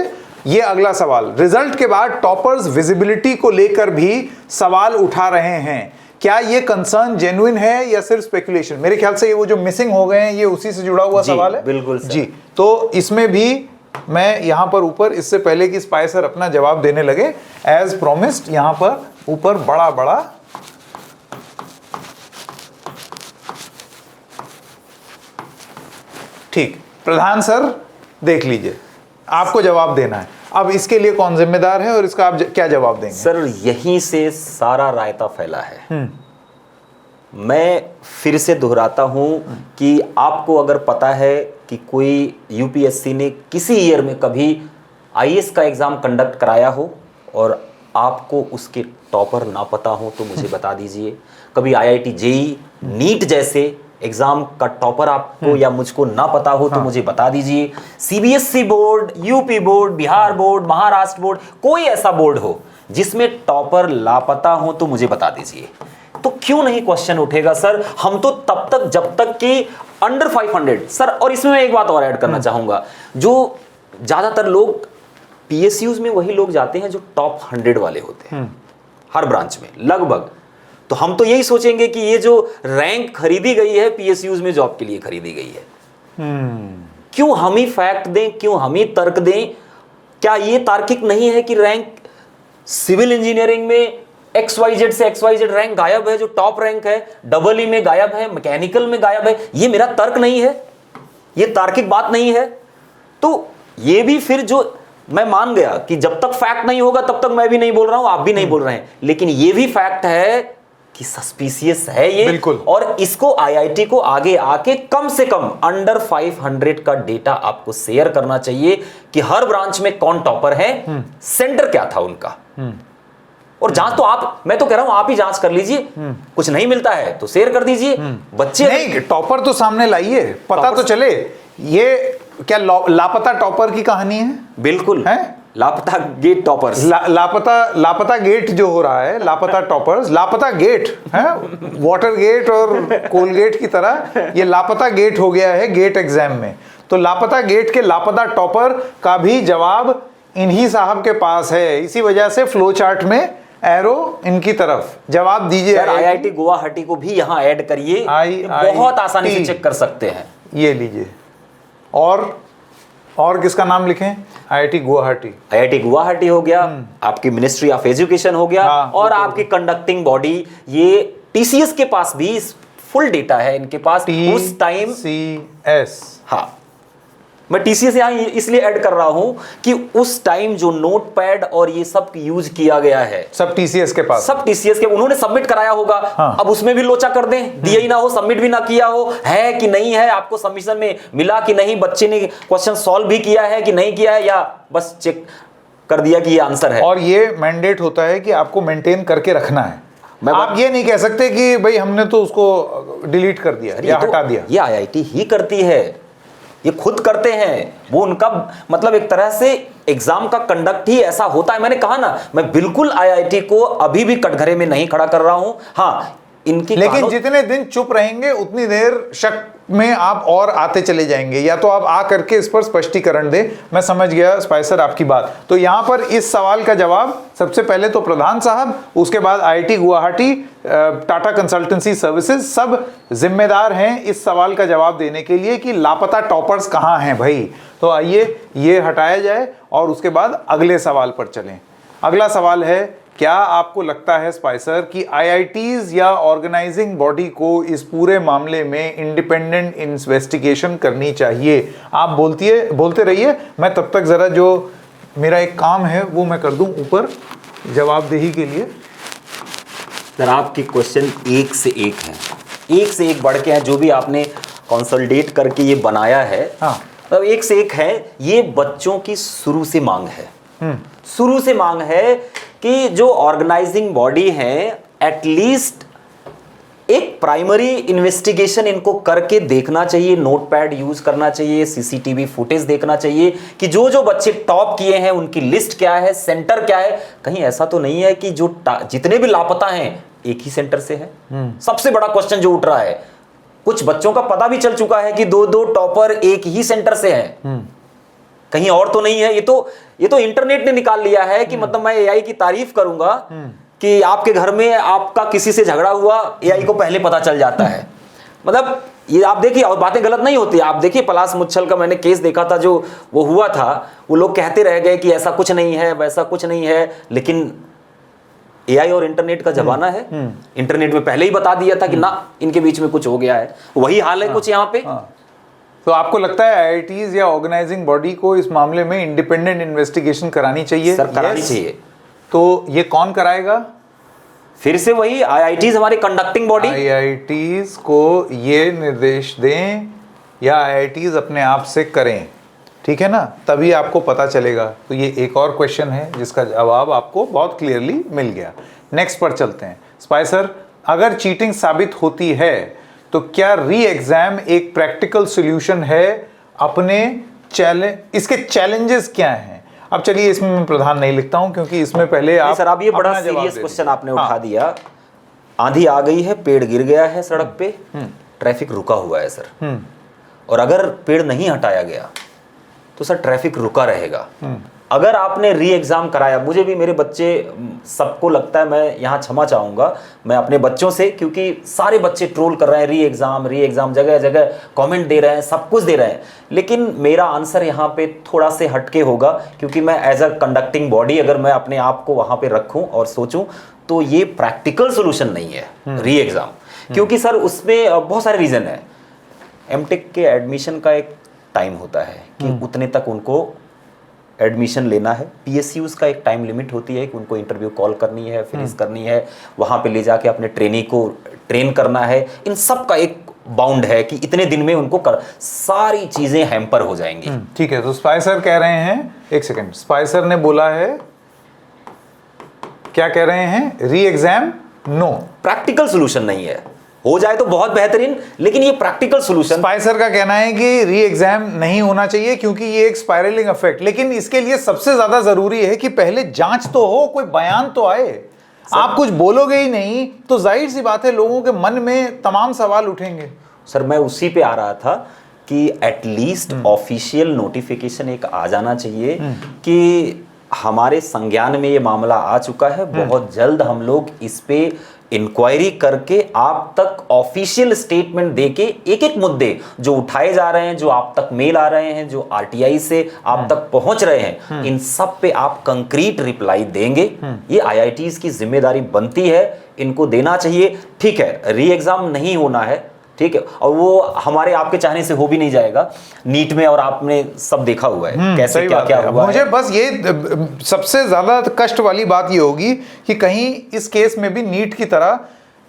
Speaker 1: ये अगला सवाल, रिजल्ट के बाद टॉपर्स विजिबिलिटी को लेकर भी सवाल उठा रहे हैं। क्या ये कंसर्न जेन्युइन है या सिर्फ स्पेकुलेशन? मेरे ख्याल से ये वो जो मिसिंग हो गए हैं, ये उसी से जुड़ा हुआ सवाल है।
Speaker 2: बिल्कुल
Speaker 1: जी, तो इसमें भी मैं यहां पर ऊपर, इससे पहले कि स्पाई सर अपना जवाब देने लगे, एज प्रोमिस्ड यहां पर ऊपर बड़ा ठीक, प्रधान सर देख लीजिए, आपको जवाब देना है। अब इसके लिए कौन जिम्मेदार है और इसका आप क्या जवाब देंगे?
Speaker 2: सर यहीं से सारा रायता फैला है। मैं फिर से दोहराता हूं कि आपको अगर पता है कि कोई यूपीएससी ने किसी ईयर में कभी आईएएस का एग्जाम कंडक्ट कराया हो और आपको उसके टॉपर ना पता हो तो मुझे बता दीजिए। कभी आईआईटी जेईई नीट जैसे एग्जाम का टॉपर आपको या मुझको ना पता हो तो मुझे बता दीजिए। CBSE board, UP board, Bihar board, Maharashtra board, कोई ऐसा बोर्ड हो जिसमें टॉपर लापता हो तो मुझे बता दीजिए। तो क्यों नहीं क्वेश्चन उठेगा सर? हम तो तब तक जब तक कि अंडर 500 सर। और इसमें मैं एक बात और ऐड करना चाहूंगा, जो ज्यादातर लोग पीएसयूज में वही लोग जाते हैं जो टॉप 100 वाले होते हैं हर ब्रांच में लगभग। तो हम तो यही सोचेंगे कि ये जो रैंक खरीदी गई है पीएसयूज में जॉब के लिए खरीदी गई है। क्यों हम ही फैक्ट दें, क्यों हम ही तर्क दें? क्या ये तार्किक नहीं है कि रैंक सिविल इंजीनियरिंग में XYZ से XYZ रैंक गायब है, जो टॉप रैंक है EE में गायब है, मैकेनिकल में गायब है? ये मेरा तर्क नहीं है, ये तार्किक बात नहीं है। तो ये भी फिर जो मैं मान गया कि जब तक फैक्ट नहीं होगा तब तक मैं भी नहीं बोल रहा हूं, आप भी नहीं बोल रहे हैं, लेकिन ये भी फैक्ट है कि सस्पिशियस है ये।
Speaker 1: बिल्कुल।
Speaker 2: और इसको आईआईटी को आगे आके कम से कम अंडर 500 का डेटा आपको शेयर करना चाहिए कि हर ब्रांच में कौन टॉपर है, सेंटर क्या था उनका। और जांच तो आप, मैं तो कह रहा हूं आप ही जांच कर लीजिए। कुछ नहीं मिलता है तो शेयर कर दीजिए। बच्चे
Speaker 1: नहीं, टॉपर तो सामने लाइए, पता तो चले। ये क्या लापता टॉपर की कहानी है?
Speaker 2: बिल्कुल
Speaker 1: है,
Speaker 2: लापता गेट टॉपर्स।
Speaker 1: लापता गेट जो हो रहा है, लापता टॉपर्स, लापता गेट है, वाटर गेट और कोलगेट की तरह ये लापता गेट हो गया है गेट एग्जाम में। तो लापता गेट के लापता टॉपर का भी जवाब इन्हीं साहब के पास है। इसी वजह से फ्लो चार्ट में एरो इनकी तरफ। जवाब दीजिए।
Speaker 2: आईआईटी गुवाहाटी को भी यहां ऐड करिए, बहुत आसानी से चेक कर सकते हैं।
Speaker 1: ये लीजिए। और किसका नाम लिखें? आईआईटी गुवाहाटी।
Speaker 2: आईआईटी गुवाहाटी हो गया, आपकी मिनिस्ट्री ऑफ एजुकेशन हो गया, और आपकी कंडक्टिंग बॉडी ये टीसीएस के पास भी फुल डेटा है इनके पास उस टाइम।
Speaker 1: टीसीएस,
Speaker 2: हाँ, मैं टीसीएस यहाँ इसलिए ऐड कर रहा हूं कि उस टाइम जो नोटपैड और ये सब यूज किया गया है
Speaker 1: सब टीसीएस के पास,
Speaker 2: सब टीसीएस के, उन्होंने सबमिट कराया होगा।
Speaker 1: हाँ।
Speaker 2: अब उसमें भी लोचा कर दें, दिया ही ना हो, सबमिट भी ना किया हो, है कि नहीं है, आपको सबमिशन में मिला कि नहीं, बच्चे ने क्वेश्चन सॉल्व भी किया है कि नहीं किया है, या बस चेक कर दिया कि ये आंसर है।
Speaker 1: और ये मैंडेट होता है कि आपको मेंटेन करके रखना है। आप ये नहीं कह सकते कि भाई हमने तो उसको डिलीट कर दिया या हटा दिया।
Speaker 2: ये आईआईटी ही करती है, ये खुद करते हैं, वो उनका मतलब एक तरह से एग्जाम का कंडक्ट ही ऐसा होता है। मैंने कहा ना, मैं बिल्कुल आईआईटी को अभी भी कटघरे में नहीं खड़ा कर रहा हूं। हाँ, इनकी
Speaker 1: लेकिन जितने दिन चुप रहेंगे उतनी देर शक में आप और आते चले जाएंगे, या तो आप आ करके इस पर स्पष्टीकरण दें। मैं समझ गया स्पाइसर आपकी बात। तो यहां पर इस सवाल का जवाब सबसे पहले तो प्रधान साहब, उसके बाद IIT Guwahati, Tata consultancy services सब जिम्मेदार हैं इस सवाल का जवाब देने के लिए कि लापता टॉपर्स कहां हैं भाई। तो आइए ये हटाया जाए और उसके बाद अगले सवाल पर चलें। अगला सवाल है, क्या आपको लगता है स्पाइसर कि आईआईटीज या ऑर्गेनाइजिंग बॉडी को इस पूरे मामले में इंडिपेंडेंट इन्वेस्टिगेशन करनी चाहिए? आप बोलते रहिए, मैं तब तक जरा जो मेरा एक काम है वो मैं कर दूं ऊपर जवाबदेही के लिए।
Speaker 2: सर, आपके क्वेश्चन एक से एक हैं, एक से एक बढ़ के हैं, जो भी आपने कंसोलिडेट करके ये बनाया है।
Speaker 1: हाँ,
Speaker 2: मतलब एक से एक है। ये बच्चों की शुरू से मांग है, शुरू से मांग है कि जो ऑर्गेनाइजिंग बॉडी है एटलीस्ट एक प्राइमरी इन्वेस्टिगेशन इनको करके देखना चाहिए, नोटपैड यूज करना चाहिए, सीसीटीवी फुटेज देखना चाहिए कि जो जो बच्चे टॉप किए हैं उनकी लिस्ट क्या है, सेंटर क्या है। कहीं ऐसा तो नहीं है कि जो जितने भी लापता हैं एक ही सेंटर से है। सबसे बड़ा क्वेश्चन जो उठ रहा है, कुछ बच्चों का पता भी चल चुका है कि दो दो टॉपर एक ही सेंटर से हैं, कहीं और तो नहीं है। ये तो इंटरनेट ने निकाल लिया है कि मतलब मैं एआई की तारीफ करूंगा कि आपके घर में आपका किसी से झगड़ा हुआ, एआई को पहले पता चल जाता है। मतलब ये आप देखिए, और बातें गलत नहीं होती। आप देखिए पलाश मुच्छल का मैंने केस देखा था, जो वो हुआ था, वो लोग कहते रह गए कि ऐसा कुछ नहीं है, वैसा कुछ नहीं है, लेकिन एआई और इंटरनेट का जमाना है। इंटरनेट में पहले ही बता दिया था कि ना, इनके बीच में कुछ हो गया है। वही हाल है कुछ यहाँ पे।
Speaker 1: तो आपको लगता है आईआईटीज या ऑर्गेनाइजिंग बॉडी को इस मामले में इंडिपेंडेंट इन्वेस्टिगेशन करानी चाहिए?
Speaker 2: सर, करानी चाहिए।
Speaker 1: तो ये कौन कराएगा?
Speaker 2: फिर से वही आईआईटीज, हमारी कंडक्टिंग बॉडी।
Speaker 1: आईआईटीज को ये निर्देश दें या आईआईटीज अपने आप से करें, ठीक है ना, तभी आपको पता चलेगा। तो ये एक और क्वेश्चन है जिसका जवाब आपको बहुत क्लियरली मिल गया। नेक्स्ट पर चलते हैं। स्पाइसर, अगर चीटिंग साबित होती है तो क्या री एग्जाम एक प्रैक्टिकल सॉल्यूशन है? इसके चैलेंजेस क्या हैं? अब चलिए, इसमें मैं प्रधान नहीं लिखता हूं क्योंकि इसमें पहले आप
Speaker 2: सर, आप ये बड़ा सीरियस क्वेश्चन आपने उठा दिया। आंधी आ गई है, पेड़ गिर गया है सड़क पे, ट्रैफिक रुका हुआ है सर, और अगर पेड़ नहीं हटाया गया तो सर ट्रैफिक रुका रहेगा। अगर आपने री एग्जाम कराया, मुझे भी मेरे बच्चे, सबको लगता है, मैं यहाँ क्षमा चाहूँगा मैं अपने बच्चों से, क्योंकि सारे बच्चे ट्रोल कर रहे हैं, री एग्ज़ाम, जगह जगह कमेंट दे रहे हैं, सब कुछ दे रहे हैं। लेकिन मेरा आंसर यहाँ पे थोड़ा से हटके होगा, क्योंकि मैं एज अ कंडक्टिंग बॉडी अगर मैं अपने आप को वहाँ पे रखूँ और सोचूँ, तो ये प्रैक्टिकल सोल्यूशन नहीं है री एग्ज़ाम। क्योंकि सर उसमें बहुत सारे रीज़न है। एमटेक के एडमिशन का एक टाइम होता है कि उतने तक उनको एडमिशन लेना है। पीएसयूज़ का एक टाइम लिमिट होती है कि उनको इंटरव्यू कॉल करनी है, फिनिश करनी है, वहाँ पे ले जाके अपने ट्रेनी को ट्रेन करना है। इन सब का एक बाउंड है कि इतने दिन में उनको सारी चीज़ें हैम्पर हो जाएंगी।
Speaker 1: ठीक है, तो स्पाइसर कह रहे हैं, एक सेकेंड, स्पाइसर ने बोला है, क्या कह रहे हैं? री एग्जाम नो,
Speaker 2: प्रैक्टिकल सोल्यूशन नहीं है। हो जाए तो बहुत बेहतरीन, लेकिन ये प्रैक्टिकल सोल्यूशन।
Speaker 1: स्पाइसर का कहना है कि री एग्जाम नहीं होना चाहिए क्योंकि ये एक स्पाइरलिंग इफेक्ट, लेकिन इसके लिए सबसे ज्यादा जरूरी है कि पहले जांच तो हो, कोई बयान तो आए। आप कुछ बोलोगे ही नहीं तो जाहिर सी बात है लोगों के मन में तमाम सवाल उठेंगे।
Speaker 2: सर, मैं उसी पे आ रहा था कि एटलीस्ट ऑफिशियल नोटिफिकेशन एक आ जाना चाहिए कि हमारे संज्ञान में ये मामला आ चुका है, बहुत जल्द हम लोग इस पे इंक्वायरी करके आप तक ऑफिशियल स्टेटमेंट देके एक एक मुद्दे जो उठाए जा रहे हैं, जो आप तक मेल आ रहे हैं, जो आरटीआई से आप तक पहुंच रहे हैं, इन सब पे आप कंक्रीट रिप्लाई देंगे। ये आईआईटीज की जिम्मेदारी बनती है, इनको देना चाहिए। ठीक है, री एग्जाम नहीं होना है, ठीक है, और वो हमारे आपके चाहने से हो भी नहीं जाएगा नीट में, और आपने सब देखा हुआ है कैसे क्या क्या हुआ
Speaker 1: मुझे
Speaker 2: है।
Speaker 1: बस ये सबसे ज्यादा कष्ट वाली बात ये होगी कि कहीं इस केस में भी नीट की तरह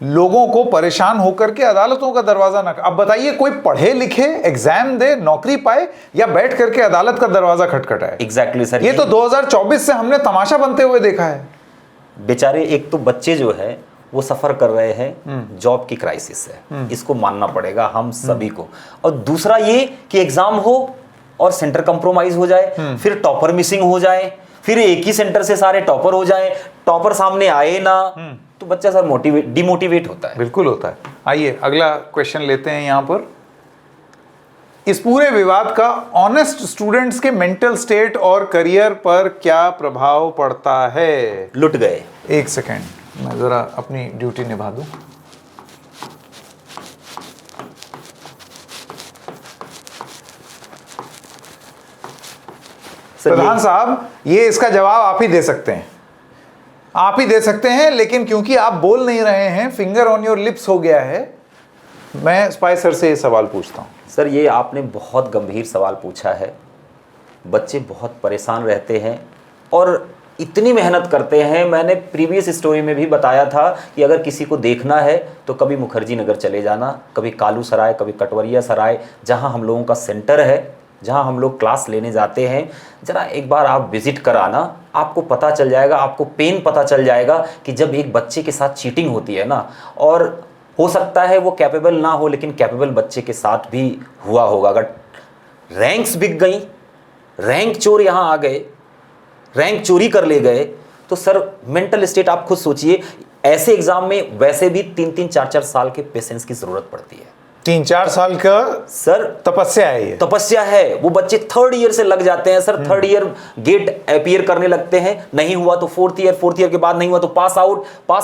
Speaker 1: लोगों को परेशान होकर के अदालतों का दरवाजा ना, अब बताइए कोई पढ़े लिखे एग्जाम दे नौकरी पाए या बैठ करके अदालत का दरवाजा खटखटाए।
Speaker 2: एग्जैक्टली सर,
Speaker 1: ये तो 2024 से हमने तमाशा बनते हुए देखा है।
Speaker 2: बेचारे एक तो बच्चे जो है वो सफर कर रहे हैं, जॉब की क्राइसिस है, इसको मानना पड़ेगा हम सभी को। और दूसरा ये कि एग्जाम हो और सेंटर कंप्रोमाइज हो जाए, फिर टॉपर मिसिंग हो जाए, फिर एक ही सेंटर से सारे टॉपर हो जाए, टॉपर सामने आए ना, तो बच्चा सर डिमोटिवेट होता है।
Speaker 1: बिल्कुल होता है। आइए अगला क्वेश्चन लेते हैं यहां पर। इस पूरे विवाद का ऑनेस्ट स्टूडेंट्स के मेंटल स्टेट और करियर पर क्या प्रभाव पड़ता है?
Speaker 2: लुट गए।
Speaker 1: एक सेकेंड, मैं जरा अपनी ड्यूटी निभा दूं। प्रधान साहब, ये इसका जवाब आप ही दे सकते हैं, आप ही दे सकते हैं, लेकिन क्योंकि आप बोल नहीं रहे हैं, फिंगर ऑन योर लिप्स हो गया है, मैं स्पाइसर से ये सवाल पूछता हूं।
Speaker 2: सर ये आपने बहुत गंभीर सवाल पूछा है। बच्चे बहुत परेशान रहते हैं और इतनी मेहनत करते हैं। मैंने प्रीवियस स्टोरी में भी बताया था कि अगर किसी को देखना है तो कभी मुखर्जी नगर चले जाना, कभी कालू सराय, कभी कटवरिया सराय, जहां हम लोगों का सेंटर है, जहां हम लोग क्लास लेने जाते हैं, ज़रा एक बार आप विज़िट कराना, आपको पता चल जाएगा, आपको पेन पता चल जाएगा कि जब एक बच्चे के साथ चीटिंग होती है ना, और हो सकता है वो कैपेबल ना हो, लेकिन कैपेबल बच्चे के साथ भी हुआ होगा। अगर रैंक्स बिक गई, रैंक चोर यहाँ आ गए, रैंक चोरी कर ले गए, तो सर मेंटल स्टेट आप खुद सोचिए। ऐसे एग्जाम में वैसे भी 3-3, 4-4 साल के पेशेंस की ज़रूरत पड़ती है।
Speaker 1: 3-4 साल का
Speaker 2: सर
Speaker 1: तपस्या है, ये
Speaker 2: तपस्या है। वो बच्चे 3rd ईयर से लग जाते हैं sir, 3rd year gate appear करने लगते हैं, नहीं हुआ तो 4th ईयर के बाद नहीं हुआ तो पास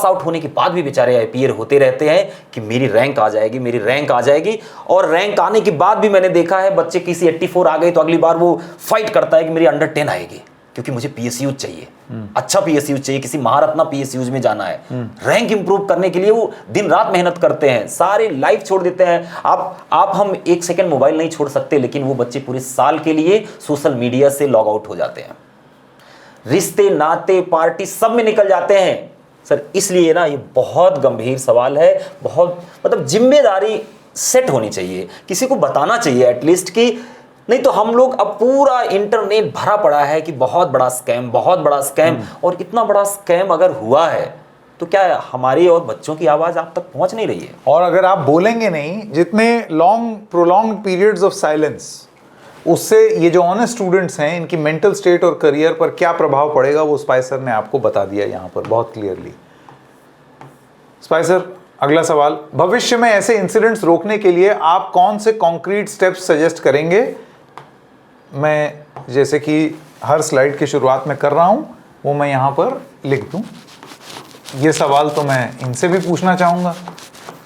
Speaker 2: आउट होने के बाद भी बेचारे अपीयर होते रहते हैं कि मेरी रैंक आ जाएगी, मेरी रैंक आ जाएगी। और रैंक आने के बाद भी मैंने देखा है बच्चे किसी 84 आ गई तो अगली बार वो फाइट करता है कि मेरी अंडर 10 आएगी, क्योंकि मुझे पीएसयू चाहिए, अच्छा पीएसयू चाहिए, किसी महारत्ना पीएसयू में जाना है। रैंक इंप्रूव करने के लिए वो दिन रात मेहनत करते हैं, सारे लाइफ छोड़ देते हैं। आप हम 1 सेकंड मोबाइल नहीं छोड़ सकते, लेकिन वो बच्चे पूरे साल के लिए सोशल मीडिया से लॉग आउट हो जाते हैं, रिश्ते नाते पार्टी सब में निकल जाते हैं सर। इसलिए ना ये बहुत गंभीर सवाल है, बहुत मतलब जिम्मेदारी सेट होनी चाहिए, किसी को बताना चाहिए एटलीस्ट कि नहीं तो हम लोग अब पूरा इंटरनेट भरा पड़ा है कि बहुत बड़ा स्कैम, बहुत बड़ा स्कैम। और इतना बड़ा स्कैम अगर हुआ है तो क्या हमारी और बच्चों की आवाज़ आप तक पहुंच नहीं रही है?
Speaker 1: और अगर आप बोलेंगे नहीं, जितने प्रोलॉन्ग पीरियड्स ऑफ साइलेंस, उससे ये जो ऑनेस्ट स्टूडेंट्स हैं इनकी मेंटल स्टेट और करियर पर क्या प्रभाव पड़ेगा, वो स्पाइसर ने आपको बता दिया यहाँ पर बहुत क्लियरली। स्पाइसर, अगला सवाल, भविष्य में ऐसे इंसिडेंट्स रोकने के लिए आप कौन से कॉन्क्रीट स्टेप्स सजेस्ट करेंगे? मैं जैसे कि हर स्लाइड की शुरुआत में कर रहा हूँ वो मैं यहाँ पर लिख दूँ। ये सवाल तो मैं इनसे भी पूछना चाहूँगा,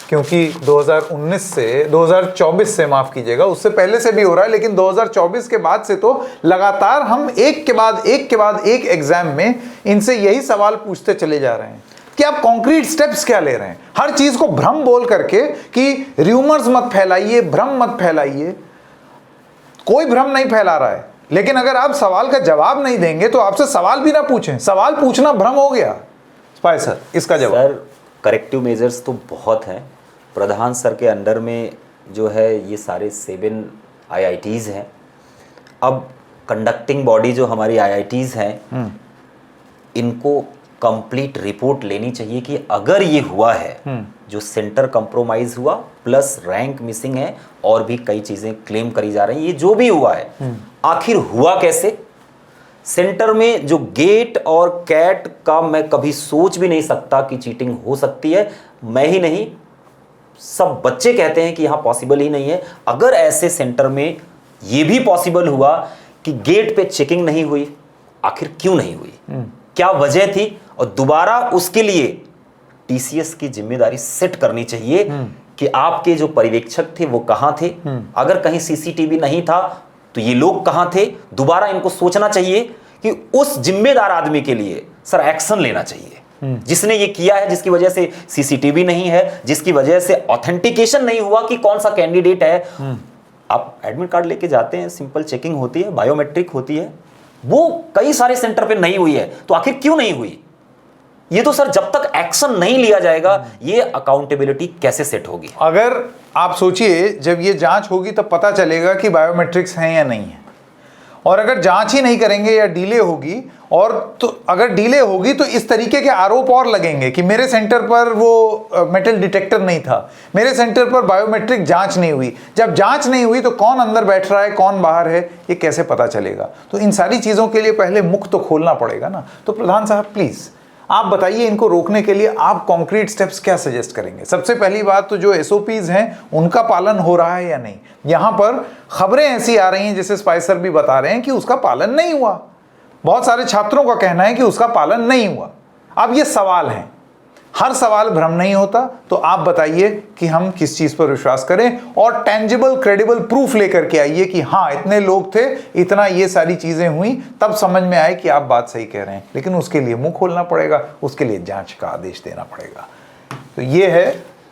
Speaker 1: क्योंकि 2024 से माफ़ कीजिएगा, उससे पहले से भी हो रहा है, लेकिन 2024 के बाद से तो लगातार हम एक के बाद एक एग्जाम में इनसे यही सवाल पूछते चले जा रहे हैं कि आप कॉन्क्रीट स्टेप्स क्या ले रहे हैं। हर चीज़ को भ्रम बोल करके कि र्यूमर्स मत फैलाइए, भ्रम मत फैलाइए, कोई भ्रम नहीं फैला रहा है। लेकिन अगर आप सवाल का जवाब नहीं देंगे तो आपसे सवाल भी ना पूछें, सवाल पूछना भ्रम हो गया। स्पाइसर, इसका जवाब।
Speaker 2: सर करेक्टिव मेजर्स तो बहुत हैं। प्रधान सर के अंडर में जो है ये सारे 7 IITs हैं। अब कंडक्टिंग बॉडी जो हमारी IITs हैं, इनको कंप्लीट रिपोर्ट लेनी चाहिए कि अगर ये हुआ है, जो सेंटर कंप्रोमाइज हुआ प्लस रैंक मिसिंग है और भी कई चीज़ें क्लेम करी जा रही हैं, ये जो भी हुआ है आखिर हुआ कैसे। सेंटर में जो गेट और कैट का मैं कभी सोच भी नहीं सकता कि चीटिंग हो सकती है। मैं ही नहीं, सब बच्चे कहते हैं कि यहाँ पॉसिबल ही नहीं है। अगर ऐसे सेंटर में ये भी पॉसिबल हुआ कि गेट पे चेकिंग नहीं हुई, आखिर क्यों नहीं हुई, क्या वजह थी, और दोबारा उसके लिए TCS की जिम्मेदारी सेट करनी चाहिए कि आपके जो पर्यवेक्षक थे वो कहां थे। अगर कहीं CCTV नहीं था तो ये लोग कहां थे। दोबारा इनको सोचना चाहिए कि उस जिम्मेदार आदमी के लिए सर एक्शन लेना चाहिए। जिसने ये किया है, जिसकी वजह से सीसीटीवी नहीं है, जिसकी वजह से ऑथेंटिकेशन नहीं हुआ कि कौन सा कैंडिडेट है। आप एडमिट कार्ड लेके जाते हैं, सिंपल चेकिंग होती है, बायोमेट्रिक होती है, वो कई सारे सेंटर पे नहीं हुई है। तो आखिर क्यों नहीं हुई? ये तो सर जब तक एक्शन नहीं लिया जाएगा, ये अकाउंटेबिलिटी कैसे सेट होगी?
Speaker 1: अगर आप सोचिए, जब ये जांच होगी तब पता चलेगा कि बायोमेट्रिक्स हैं या नहीं है। और अगर जांच ही नहीं करेंगे या डिले होगी, और तो अगर डिले होगी तो इस तरीके के आरोप और लगेंगे कि मेरे सेंटर पर वो मेटल डिटेक्टर नहीं था, मेरे सेंटर पर बायोमेट्रिक जांच नहीं हुई। जब जांच नहीं हुई तो कौन अंदर बैठ रहा है, कौन बाहर है, ये कैसे पता चलेगा? तो इन सारी चीज़ों के लिए पहले मुख तो खोलना पड़ेगा ना। तो प्रधान साहब प्लीज़ आप बताइए, इनको रोकने के लिए आप कॉन्क्रीट स्टेप्स क्या सजेस्ट करेंगे? सबसे पहली बात तो जो एसओपीज हैं उनका पालन हो रहा है या नहीं। यहां पर खबरें ऐसी आ रही हैं, जैसे स्पाइसर भी बता रहे हैं कि उसका पालन नहीं हुआ। बहुत सारे छात्रों का कहना है कि उसका पालन नहीं हुआ। अब ये सवाल हैं, हर सवाल भ्रम नहीं होता। तो आप बताइए कि हम किस चीज पर विश्वास करें, और टेंजिबल क्रेडिबल प्रूफ लेकर के आइए कि हाँ इतने लोग थे, इतना ये सारी चीजें हुई, तब समझ में आए कि आप बात सही कह रहे हैं। लेकिन उसके लिए मुंह खोलना पड़ेगा, उसके लिए जांच का आदेश देना पड़ेगा। तो ये है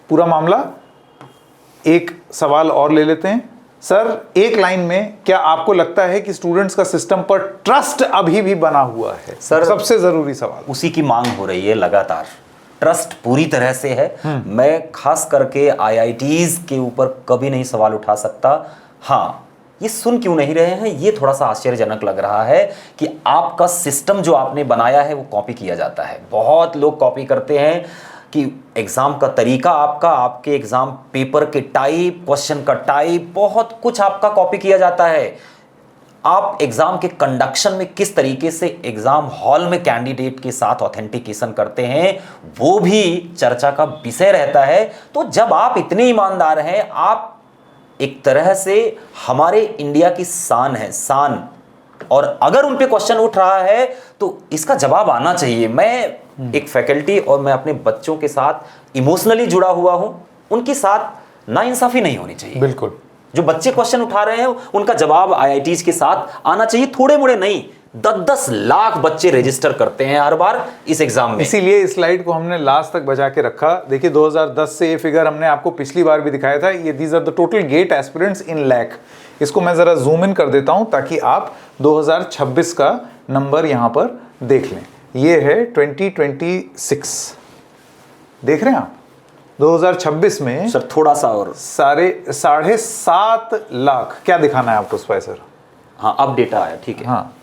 Speaker 1: पूरा मामला। एक सवाल और ले लेते हैं सर, एक लाइन में, क्या आपको लगता है कि स्टूडेंट्स का सिस्टम पर ट्रस्ट अभी भी बना हुआ है?
Speaker 2: सर
Speaker 1: सबसे जरूरी सवाल
Speaker 2: उसी की मांग हो रही है लगातार। ट्रस्ट पूरी तरह से है। मैं खास करके आईआईटीज के ऊपर कभी नहीं सवाल उठा सकता। हाँ, ये सुन क्यों नहीं रहे हैं, ये थोड़ा सा आश्चर्यजनक लग रहा है कि आपका सिस्टम जो आपने बनाया है वो कॉपी किया जाता है। बहुत लोग कॉपी करते हैं कि एग्जाम का तरीका आपका, आपके एग्जाम पेपर के टाइप, क्वेश्चन का टाइप, बहुत कुछ आपका कॉपी किया जाता है। आप एग्जाम के कंडक्शन में किस तरीके से एग्जाम हॉल में कैंडिडेट के साथ ऑथेंटिकेशन करते हैं, वो भी चर्चा का विषय रहता है। तो जब आप इतने ईमानदार हैं, आप एक तरह से हमारे इंडिया की शान है, शान, और अगर उन पे क्वेश्चन उठ रहा है तो इसका जवाब आना चाहिए। मैं एक फैकल्टी और मैं अपने बच्चों के साथ इमोशनली जुड़ा हुआ हूं, उनके साथ नाइंसाफी नहीं होनी चाहिए।
Speaker 1: बिल्कुल।
Speaker 2: जो बच्चे क्वेश्चन उठा रहे हैं उनका जवाब आईआईटीज के साथ आना चाहिए। थोड़े मोड़े नहीं, 10-10 लाख बच्चे रजिस्टर करते हैं हर बार इस एग्जाम में।
Speaker 1: इसीलिए इस स्लाइड को हमने लास्ट तक बचा के रखा। देखिए 2010 से ये फिगर हमने आपको पिछली बार भी दिखाया था। ये these are the total GATE aspirants in lakh. इसको मैं जरा जूम इन कर देता हूं ताकि आप 2026 का नंबर यहां पर देख लें। ये है 2026, देख रहे हैं आप? 2026 में
Speaker 2: सर थोड़ा सा और
Speaker 1: 7.5 लाख। क्या दिखाना है आपको स्पाइसर?
Speaker 2: हाँ, अब डेटा आया, ठीक है।
Speaker 1: हाँ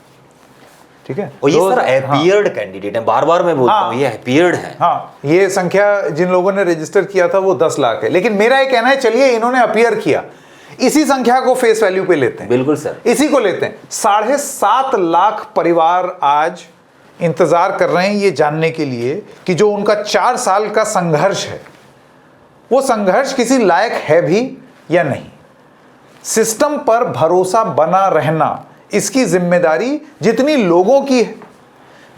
Speaker 1: ठीक है।
Speaker 2: और ये सर अपीयर्ड कैंडिडेट है, बार बार मैं बोलता हूँ ये अपीयर्ड है।
Speaker 1: हाँ, ये संख्या जिन लोगों ने रजिस्टर किया था वो 10 लाख है। लेकिन मेरा ये कहना है, चलिए इन्होंने अपीयर किया, इसी संख्या को फेस वैल्यू पे लेते हैं।
Speaker 2: बिल्कुल सर,
Speaker 1: इसी को लेते हैं। 7.5 लाख परिवार आज इंतजार कर रहे हैं ये जानने के लिए कि जो उनका 4 साल का संघर्ष है, वो संघर्ष किसी लायक है भी या नहीं। सिस्टम पर भरोसा बना रहना, इसकी जिम्मेदारी जितनी लोगों की है,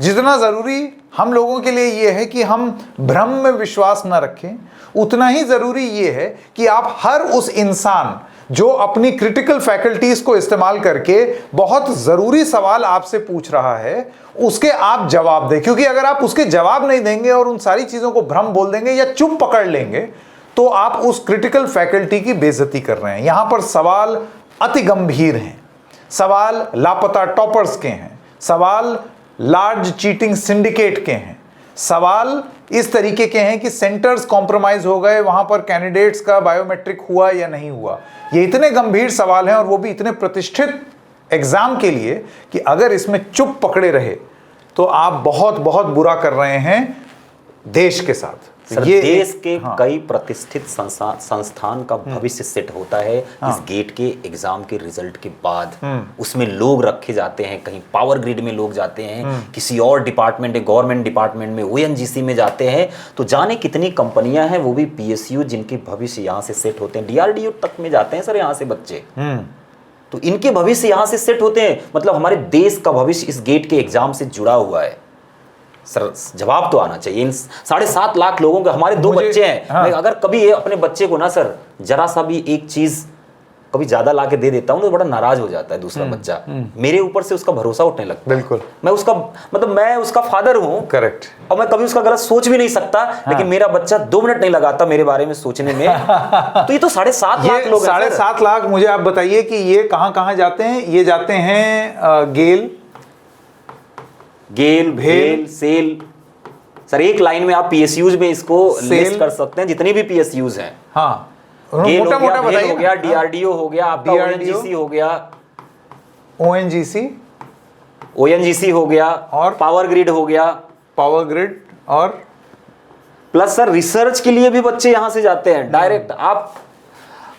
Speaker 1: जितना जरूरी हम लोगों के लिए यह है कि हम भ्रम में विश्वास न रखें, उतना ही जरूरी यह है कि आप हर उस इंसान जो अपनी क्रिटिकल फैकल्टीज को इस्तेमाल करके बहुत जरूरी सवाल आपसे पूछ रहा है, उसके आप जवाब दें। क्योंकि अगर आप उसके जवाब नहीं देंगे और उन सारी चीजों को भ्रम बोल देंगे या चुप पकड़ लेंगे, तो आप उस क्रिटिकल फैकल्टी की बेइज्जती कर रहे हैं। यहां पर सवाल अति गंभीर हैं। सवाल लापता टॉपर्स के हैं, सवाल लार्ज चीटिंग सिंडिकेट के हैं, सवाल इस तरीके के हैं कि सेंटर्स कॉम्प्रोमाइज हो गए, वहां पर कैंडिडेट्स का बायोमेट्रिक हुआ या नहीं हुआ। ये इतने गंभीर सवाल हैं, और वो भी इतने प्रतिष्ठित एग्जाम के लिए, कि अगर इसमें चुप पकड़े रहे तो आप बहुत बहुत बुरा कर रहे हैं देश के साथ।
Speaker 2: सर, ये देश के कई प्रतिष्ठित संस्थान का भविष्य सेट होता है इस गेट के एग्जाम के रिजल्ट के बाद। उसमें लोग रखे जाते हैं, कहीं पावर ग्रिड में लोग जाते हैं, किसी और डिपार्टमेंट, गवर्नमेंट डिपार्टमेंट में, ओएनजीसी में जाते हैं। तो जाने कितनी कंपनियां हैं, वो भी पीएसयू, जिनके भविष्य यहाँ से सेट होते हैं। डीआरडीओ तक में जाते हैं सर यहाँ से बच्चे। तो इनके भविष्य यहाँ से सेट होते हैं। मतलब हमारे देश का भविष्य इस गेट के एग्जाम से जुड़ा हुआ है। सर जवाब तो आना चाहिए। इन 7.5 लाख लोगों के, हमारे 2 बच्चे हैं। अगर कभी ये अपने बच्चे को ना सर जरा सा भी एक चीज कभी ज़्यादा ला के दे देता हूँ तो बड़ा नाराज हो जाता है दूसरा बच्चा, मेरे ऊपर से उसका भरोसा उठने लगता है।
Speaker 1: बिल्कुल,
Speaker 2: मैं उसका मतलब मैं उसका फादर हूँ,
Speaker 1: करेक्ट,
Speaker 2: और मैं कभी उसका गलत सोच भी नहीं सकता। लेकिन मेरा बच्चा 2 मिनट नहीं लगाता मेरे बारे में सोचने में। तो ये तो 7.5 लाख लोग हैं सर।
Speaker 1: 7.5 लाख। मुझे आप बताइए कि ये कहाँ कहाँ जाते हैं? ये जाते हैं
Speaker 2: गेल, भेल, सेल। सर एक लाइन में आप पीएसयूज में इसको लिस्ट कर सकते हैं, जितनी भी पीएसयूज हैं।
Speaker 1: हाँ,
Speaker 2: गेल
Speaker 1: मोटा मोटा
Speaker 2: हो
Speaker 1: बताइए।
Speaker 2: गया, डीआरडीओ हो गया, आपका ओएनजीसी हो गया, ओएनजीसी हो गया,
Speaker 1: और
Speaker 2: पावर ग्रिड हो गया,
Speaker 1: पावर ग्रिड, और
Speaker 2: प्लस सर रिसर्च के लिए भी बच्चे यहां से जाते हैं डायरेक्ट। आप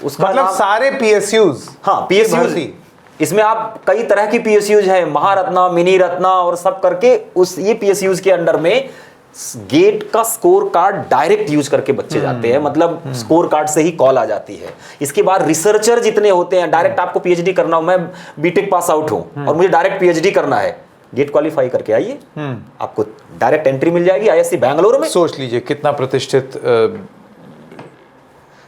Speaker 2: उसका
Speaker 1: मतलब सारे पीएसयूज।
Speaker 2: हाँ, पीएसयूज, इसमें आप कई तरह की पीएसयूज है, महारत्ना, मिनी रत्ना और सब करके उस ये पीएसयूज के अंडर में गेट का स्कोर कार्ड डायरेक्ट यूज करके बच्चे जाते हैं। मतलब स्कोर कार्ड से ही कॉल आ जाती है। इसके बाद रिसर्चर जितने होते हैं, डायरेक्ट आपको पीएचडी करना हो, मैं बीटेक पास आउट हूं और मुझे डायरेक्ट पीएचडी करना है, गेट क्वालिफाई करके आइए, आपको डायरेक्ट एंट्री मिल जाएगी आईएससी बैंगलोर में।
Speaker 1: सोच लीजिए कितना प्रतिष्ठित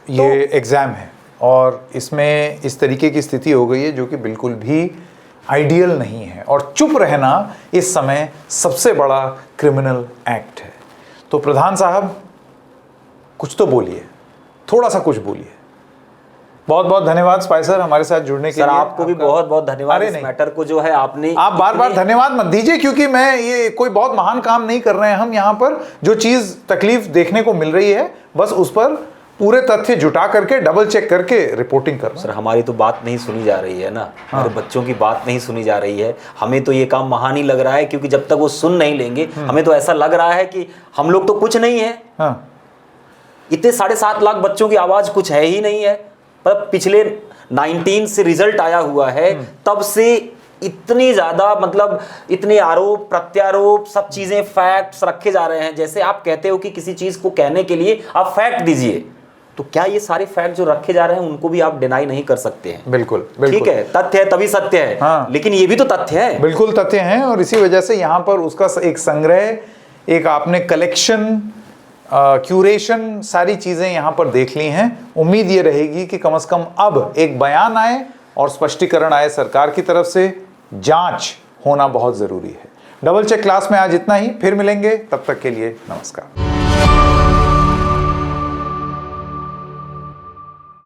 Speaker 1: ये एग्जाम है, और इसमें इस तरीके की स्थिति हो गई है जो कि बिल्कुल भी आइडियल नहीं है। और चुप रहना इस समय सबसे बड़ा क्रिमिनल एक्ट है। तो प्रधान साहब कुछ तो बोलिए, थोड़ा सा कुछ बोलिए। बहुत बहुत धन्यवाद स्पाइसर हमारे साथ जुड़ने के लिए।
Speaker 2: आपको भी बहुत बहुत धन्यवाद। इस मैटर को जो है आपने,
Speaker 1: आप बार बार धन्यवाद मत दीजिए, क्योंकि मैं ये कोई बहुत महान काम नहीं कर रहे हैं हम यहाँ पर। जो चीज तकलीफ देखने को मिल रही है बस उस पर पूरे तथ्य जुटा करके डबल चेक करके रिपोर्टिंग करना।
Speaker 2: सर हमारी तो बात नहीं सुनी जा रही है ना, हमारे बच्चों की बात नहीं सुनी जा रही है। हमें तो ये काम महान ही लग रहा है, क्योंकि जब तक वो सुन नहीं लेंगे हमें तो ऐसा लग रहा है कि हम लोग तो कुछ नहीं है। इतने 7.5 लाख बच्चों की आवाज कुछ है ही नहीं है। मतलब पिछले 19 से रिजल्ट आया हुआ है, तब से इतनी ज्यादा, मतलब इतने आरोप प्रत्यारोप, सब चीजें फैक्ट्स रखे जा रहे हैं। जैसे आप कहते हो कि किसी चीज को कहने के लिए आप फैक्ट दीजिए, तो क्या ये सारे फैक्ट जो रखे जा रहे हैं उनको भी आप डिनाई नहीं कर सकते हैं?
Speaker 1: बिल्कुल,
Speaker 2: ठीक है, तथ्य है तभी सत्य है।
Speaker 1: हाँ।
Speaker 2: लेकिन ये भी तो तथ्य है।
Speaker 1: बिल्कुल तथ्य हैं, और इसी वजह से यहाँ पर उसका एक संग्रह, एक आपने कलेक्शन, क्यूरेशन, सारी चीजें यहाँ पर देख ली हैं। उम्मीद ये रहेगी कि कम से कम अब एक बयान आए और स्पष्टीकरण आए सरकार की तरफ से। जांच होना बहुत जरूरी है। डबल चेक क्लास में आज इतना ही, फिर मिलेंगे, तब तक के लिए नमस्कार।